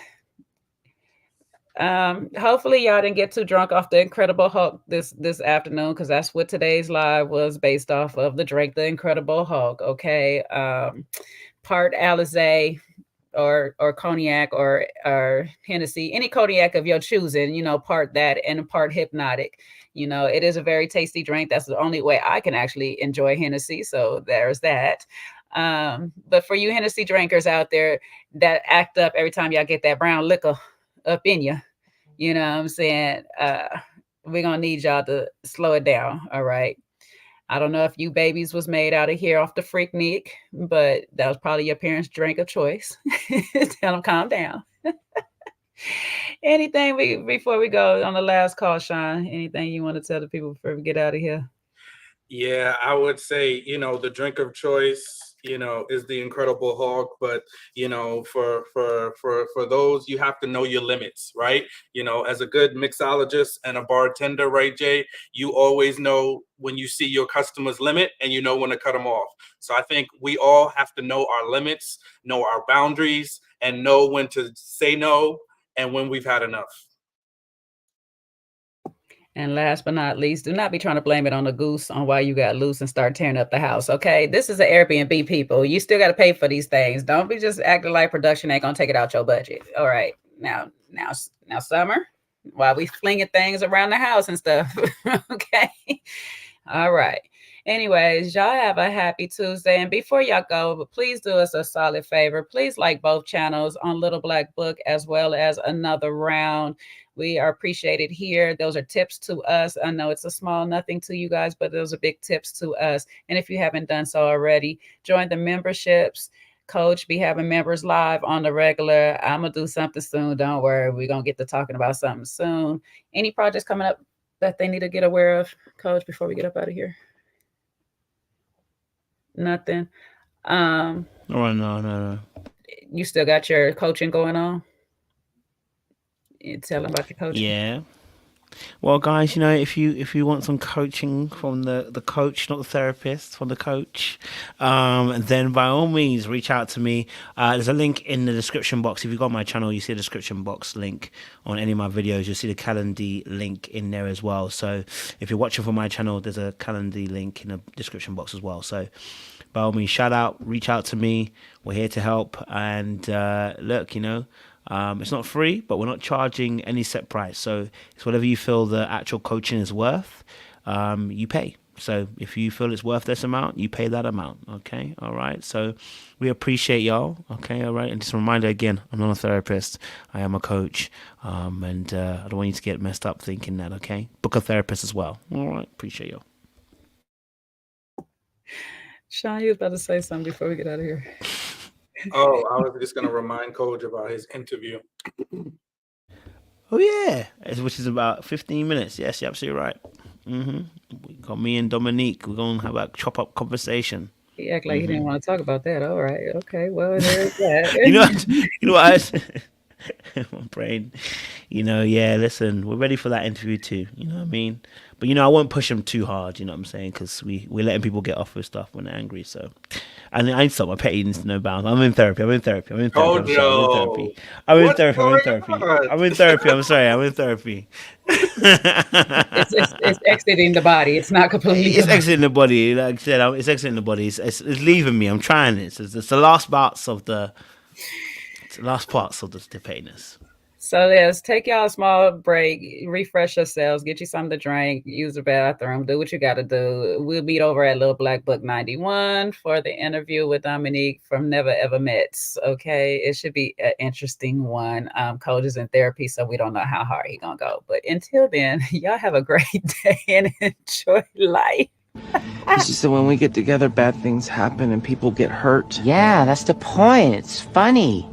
hopefully y'all didn't get too drunk off the Incredible Hulk this afternoon, because that's what today's live was based off of, the Drake the Incredible Hulk. Okay. part Alizé or cognac or Hennessy, any cognac of your choosing, you know, part that and part Hypnotic. You know, it is a very tasty drink. That's the only way I can actually enjoy Hennessy. So there's that. But for you Hennessy drinkers out there that act up every time y'all get that brown liquor up in you, you know what I'm saying? We're going to need y'all to slow it down. All right. I don't know if you babies was made out of here off the FreakNICK, but that was probably your parents' drink of choice. Tell them calm down. Anything before we go on the last call, Sean? Anything you want to tell the people before we get out of here? Yeah, I would say, you know, the drink of choice, you know, is the Incredible Hulk. But, you know, for those, you have to know your limits, right? You know, as a good mixologist and a bartender, right, Jay, you always know when you see your customer's limit and you know when to cut them off. So I think we all have to know our limits, know our boundaries, and know when to say no and when we've had enough. And last but not least, do not be trying to blame it on the goose on why you got loose and start tearing up the house. Okay, this is an Airbnb, people. You still got to pay for these things. Don't be just acting like production ain't gonna take it out your budget. All right, now, Summer, while we flinging things around the house and stuff. Okay, all right. Anyways, y'all have a happy Tuesday. And before y'all go, please do us a solid favor. Please like both channels on Little Black Book as well as Another Round. We are appreciated here. Those are tips to us. I know it's a small nothing to you guys, but those are big tips to us. And if you haven't done so already, join the memberships. Coach be having members live on the regular. I'm going to do something soon. Don't worry. We're going to get to talking about something soon. Any projects coming up that they need to get aware of, Coach, before we get up out of here? Nothing. Oh, no. You still got your coaching going on? You tell them about your coaching. Yeah. Well, guys, you know, if you want some coaching from the coach, not the therapist, from the coach, then by all means reach out to me. There's a link in the description box. If you go on my channel, you see a description box link on any of my videos. You'll see the Calendly link in there as well. So if you're watching from my channel, there's a Calendly link in the description box as well. So by all means, reach out to me. We're here to help. And look, you know, it's not free, but we're not charging any set price. So it's whatever you feel the actual coaching is worth, you pay. So if you feel it's worth this amount, you pay that amount. Okay. All right. So we appreciate y'all. Okay. All right. And just a reminder again, I'm not a therapist. I am a coach. And I don't want you to get messed up thinking that. Okay. Book a therapist as well. All right. Appreciate y'all. Sean, you was about to say something before we get out of here. Oh, I was just going to remind Coach about his interview. Oh, yeah. Which is about 15 minutes. Yes, you're absolutely right. We got me and Dominique. We're going to have a chop-up conversation. He act like he didn't want to talk about that. All right. Okay. Well, there's that. you know what? My brain. You know, yeah, listen, we're ready for that interview too. You know what I mean? But, you know, I won't push them too hard, you know what I'm saying? Because we're letting people get off with stuff when they're angry. So, and I stop my pettiness, no bounds. I'm in therapy. I'm in therapy. I'm in therapy. I'm in therapy. I'm sorry. I'm in therapy. It's exiting the body. It's not completely. It's exiting the body. Like I said, it's exiting the body. It's leaving me. I'm trying it. It's the last parts of the pettiness. So yes, take y'all a small break, refresh yourselves, get you something to drink, use the bathroom, do what you got to do. We'll meet over at Little Black Book 91 for the interview with Dominique from Never Ever Mets. Okay, it should be an interesting one. Coach is in therapy, so we don't know how hard he's gonna go. But until then, y'all have a great day and enjoy life. She said when we get together, bad things happen and people get hurt. Yeah, that's the point. It's funny.